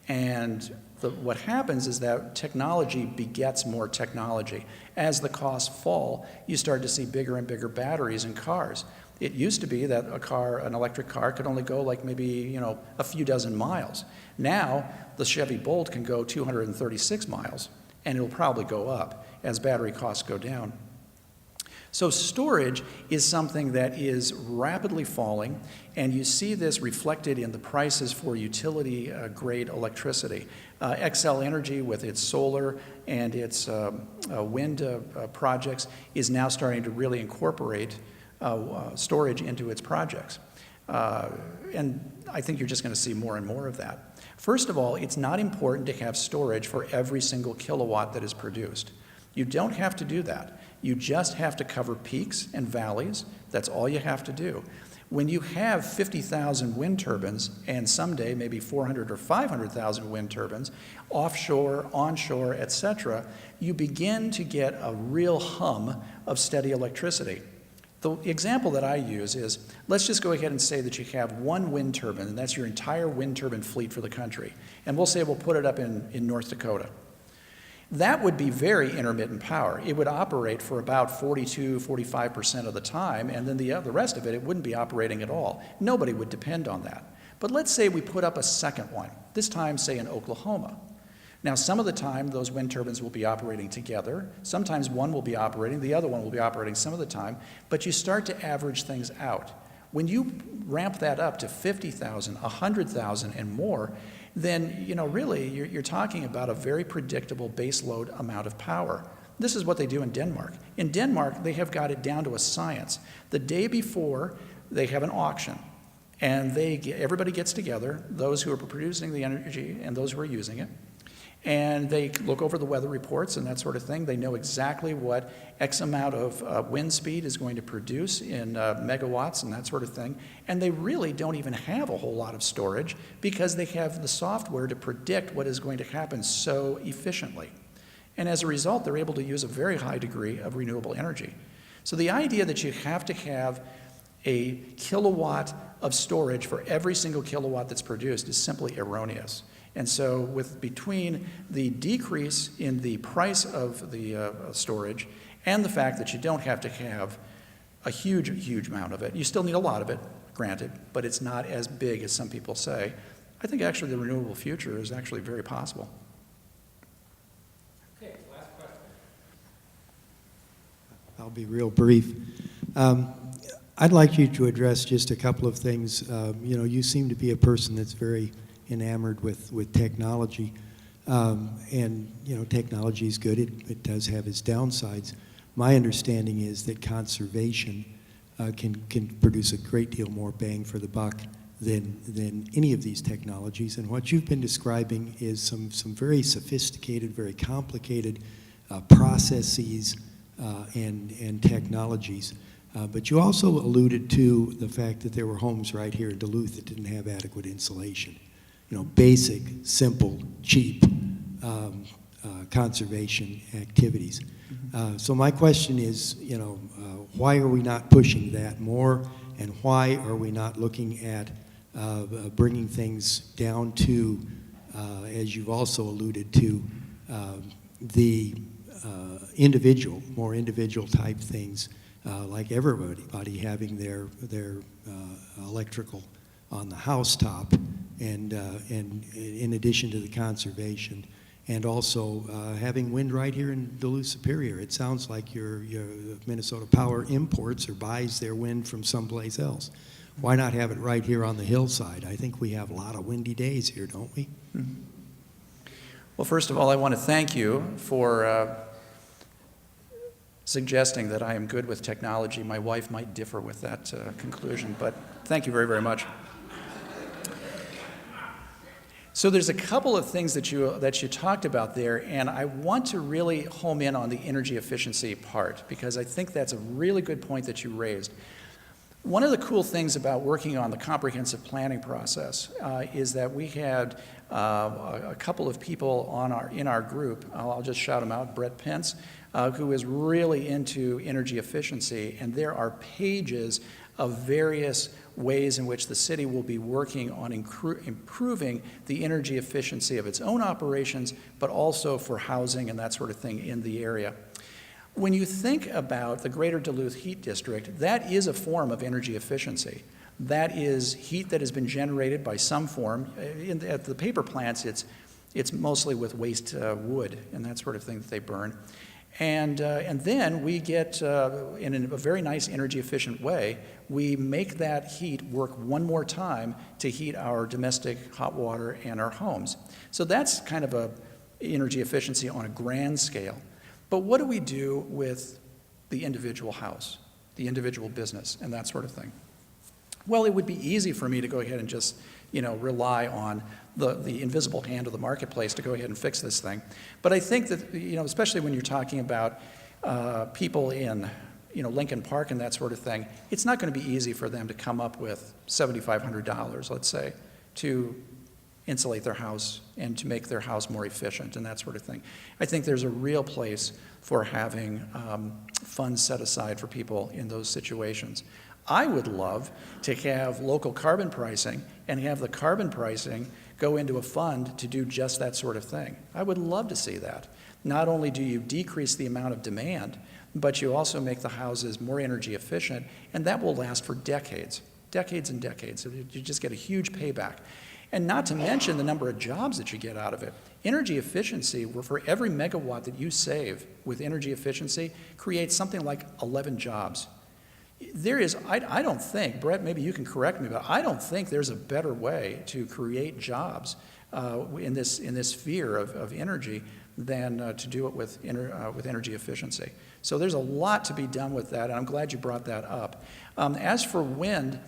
And what happens is that technology begets more technology. As the costs fall, you start to see bigger and bigger batteries in cars. It used to be that an electric car could only go like maybe, a few dozen miles. Now, the Chevy Bolt can go 236 miles, and it'll probably go up as battery costs go down. So storage is something that is rapidly falling, and you see this reflected in the prices for utility-grade electricity. Xcel Energy, with its solar and its wind projects, is now starting to really incorporate storage into its projects. And I think you're just going to see more and more of that. First of all, it's not important to have storage for every single kilowatt that is produced. You don't have to do that. You just have to cover peaks and valleys. That's all you have to do. When you have 50,000 wind turbines, and someday maybe 400 or 500,000 wind turbines, offshore, onshore, etc., you begin to get a real hum of steady electricity. The example that I use is, let's just go ahead and say that you have one wind turbine, and that's your entire wind turbine fleet for the country. And we'll say we'll put it up in North Dakota. That would be very intermittent power. It would operate for about 42, 45% of the time, and then the rest of it, it wouldn't be operating at all. Nobody would depend on that. But let's say we put up a second one, this time, say, in Oklahoma. Now, some of the time, those wind turbines will be operating together. Sometimes one will be operating, the other one will be operating some of the time, but you start to average things out. When you ramp that up to 50,000, 100,000, and more, then, really, you're talking about a very predictable baseload amount of power. This is what they do in Denmark. In Denmark, they have got it down to a science. The day before, they have an auction, and everybody gets together, those who are producing the energy and those who are using it, and they look over the weather reports and that sort of thing. They know exactly what X amount of wind speed is going to produce in megawatts and that sort of thing. And they really don't even have a whole lot of storage because they have the software to predict what is going to happen so efficiently. And as a result, they're able to use a very high degree of renewable energy. So the idea that you have to have a kilowatt of storage for every single kilowatt that's produced is simply erroneous. And so between the decrease in the price of the storage and the fact that you don't have to have a huge, huge amount of it, you still need a lot of it, granted, but it's not as big as some people say. I think actually the renewable future is actually very possible. Okay, last question. I'll be real brief. I'd like you to address just a couple of things. You seem to be a person that's very enamored with technology, and technology is good. It does have its downsides. My understanding is that conservation can produce a great deal more bang for the buck than any of these technologies. And what you've been describing is some very sophisticated, very complicated processes and technologies. But you also alluded to the fact that there were homes right here in Duluth that didn't have adequate insulation. Basic, simple, cheap conservation activities. So my question is, why are we not pushing that more, and why are we not looking at bringing things down to, as you've also alluded to, the more individual type things, like everybody having their electrical on the housetop, and in addition to the conservation, and also having wind right here in Duluth Superior. It sounds like your Minnesota Power imports or buys their wind from someplace else. why not have it right here on the hillside? I think we have a lot of windy days here, don't we? Well, first of all, I want to thank you for suggesting that I am good with technology. My wife might differ with that conclusion, but thank you very, very much. So there's a couple of things that you talked about there, and I want to really home in on the energy efficiency part, because I think that's a really good point that you raised. One of the cool things about working on the comprehensive planning process is that we had a couple of people in our group. I'll just shout them out. Brett Pence, who is really into energy efficiency, and there are pages of various ways in which the city will be working on improving the energy efficiency of its own operations, but also for housing and that sort of thing in the area. When you think about the Greater Duluth Heat District, that is a form of energy efficiency. That is heat that has been generated by some form. At the paper plants, it's mostly with waste wood and that sort of thing that they burn. And then we get, in a very nice energy efficient way, we make that heat work one more time to heat our domestic hot water and our homes. So that's kind of a energy efficiency on a grand scale. But what do we do with the individual house, the individual business, and that sort of thing? Well, it would be easy for me to go ahead and just, rely on the invisible hand of the marketplace to go ahead and fix this thing. But I think that, especially when you're talking about people in, Lincoln Park and that sort of thing, it's not going to be easy for them to come up with $7,500, let's say, to insulate their house and to make their house more efficient and that sort of thing. I think there's a real place for having funds set aside for people in those situations. I would love to have local carbon pricing and have the carbon pricing go into a fund to do just that sort of thing. I would love to see that. Not only do you decrease the amount of demand, but you also make the houses more energy efficient, and that will last for decades, decades and decades. You just get a huge payback. And not to mention the number of jobs that you get out of it. Energy efficiency, where for every megawatt that you save with energy efficiency, creates something like 11 jobs. There is, I don't think, Brett, maybe you can correct me, but I don't think there's a better way to create jobs in this sphere of energy than to do it with energy efficiency. So there's a lot to be done with that, and I'm glad you brought that up. As for wind,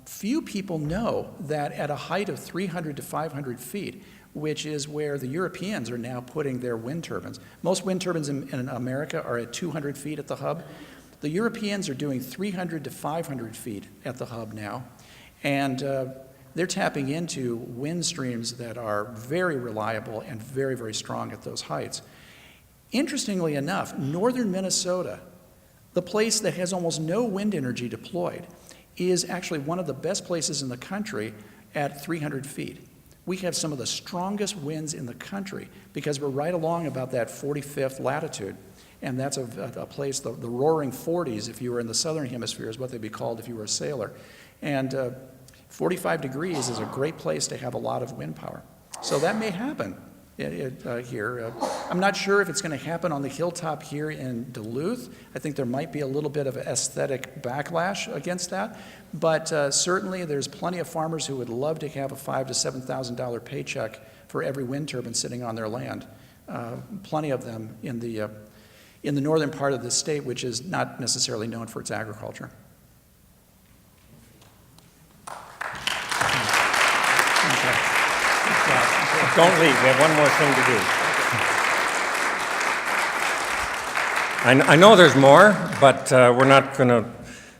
few people know that at a height of 300 to 500 feet, which is where the Europeans are now putting their wind turbines. Most wind turbines in America are at 200 feet at the hub. The Europeans are doing 300 to 500 feet at the hub now, and they're tapping into wind streams that are very reliable and very, very strong at those heights. Interestingly enough, northern Minnesota, the place that has almost no wind energy deployed, is actually one of the best places in the country at 300 feet. We have some of the strongest winds in the country because we're right along about that 45th latitude. And that's a place, the roaring 40s, if you were in the southern hemisphere, is what they'd be called if you were a sailor. And 45 degrees is a great place to have a lot of wind power. So that may happen here. I'm not sure if it's going to happen on the hilltop here in Duluth. I think there might be a little bit of aesthetic backlash against that. But certainly there's plenty of farmers who would love to have a $5,000 to $7,000 paycheck for every wind turbine sitting on their land. Plenty of them in the northern part of the state, which is not necessarily known for its agriculture. Don't leave. We have one more thing to do. I know there's more, but we're not going to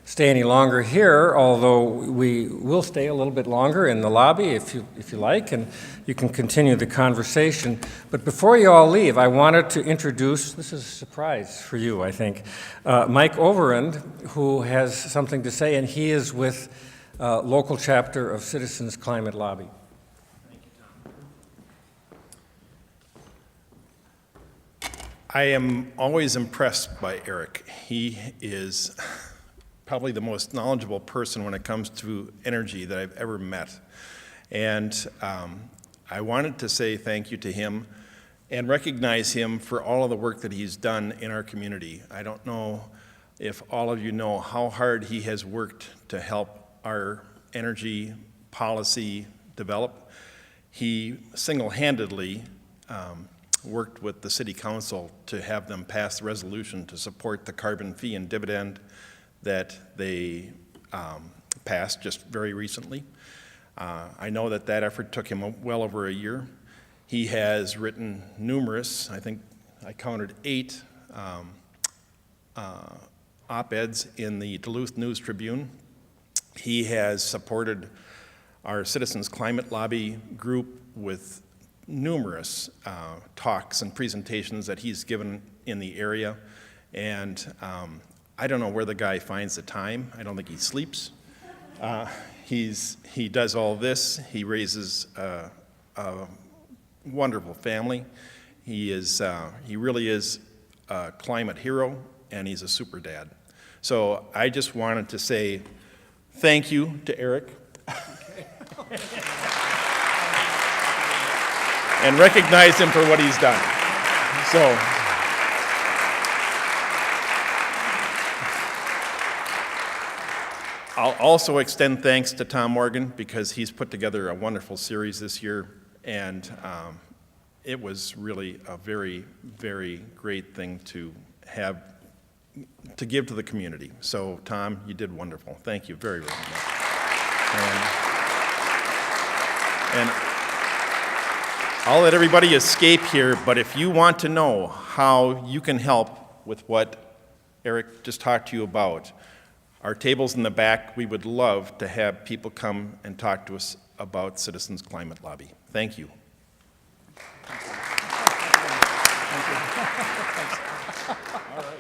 stay any longer here, although we will stay a little bit longer in the lobby if you like, and you can continue the conversation. But before you all leave, I wanted to introduce, this is a surprise for you, I think, Mike Overend, who has something to say, and he is with local chapter of Citizens Climate Lobby. I am always impressed by Eric. He is probably the most knowledgeable person when it comes to energy that I've ever met. And I wanted to say thank you to him and recognize him for all of the work that he's done in our community. I don't know if all of you know how hard he has worked to help our energy policy develop. He single-handedly worked with the City Council to have them pass the resolution to support the carbon fee and dividend that they passed just very recently. I know that that effort took him well over a year. He has written numerous, I think I counted 8 op-eds in the Duluth News Tribune. He has supported our Citizens Climate Lobby group with numerous talks and presentations that he's given in the area. And I don't know where the guy finds the time. I don't think he sleeps. He does all this. He raises a wonderful family. He really is a climate hero, and he's a super dad. So I just wanted to say thank you to Eric. And recognize him for what he's done. So, I'll also extend thanks to Tom Morgan because he's put together a wonderful series this year, and it was really a very, very great thing to have to give to the community. So, Tom, you did wonderful. Thank you very, very much. And I'll let everybody escape here, but if you want to know how you can help with what Eric just talked to you about, our tables in the back, we would love to have people come and talk to us about Citizens Climate Lobby. Thank you. All right.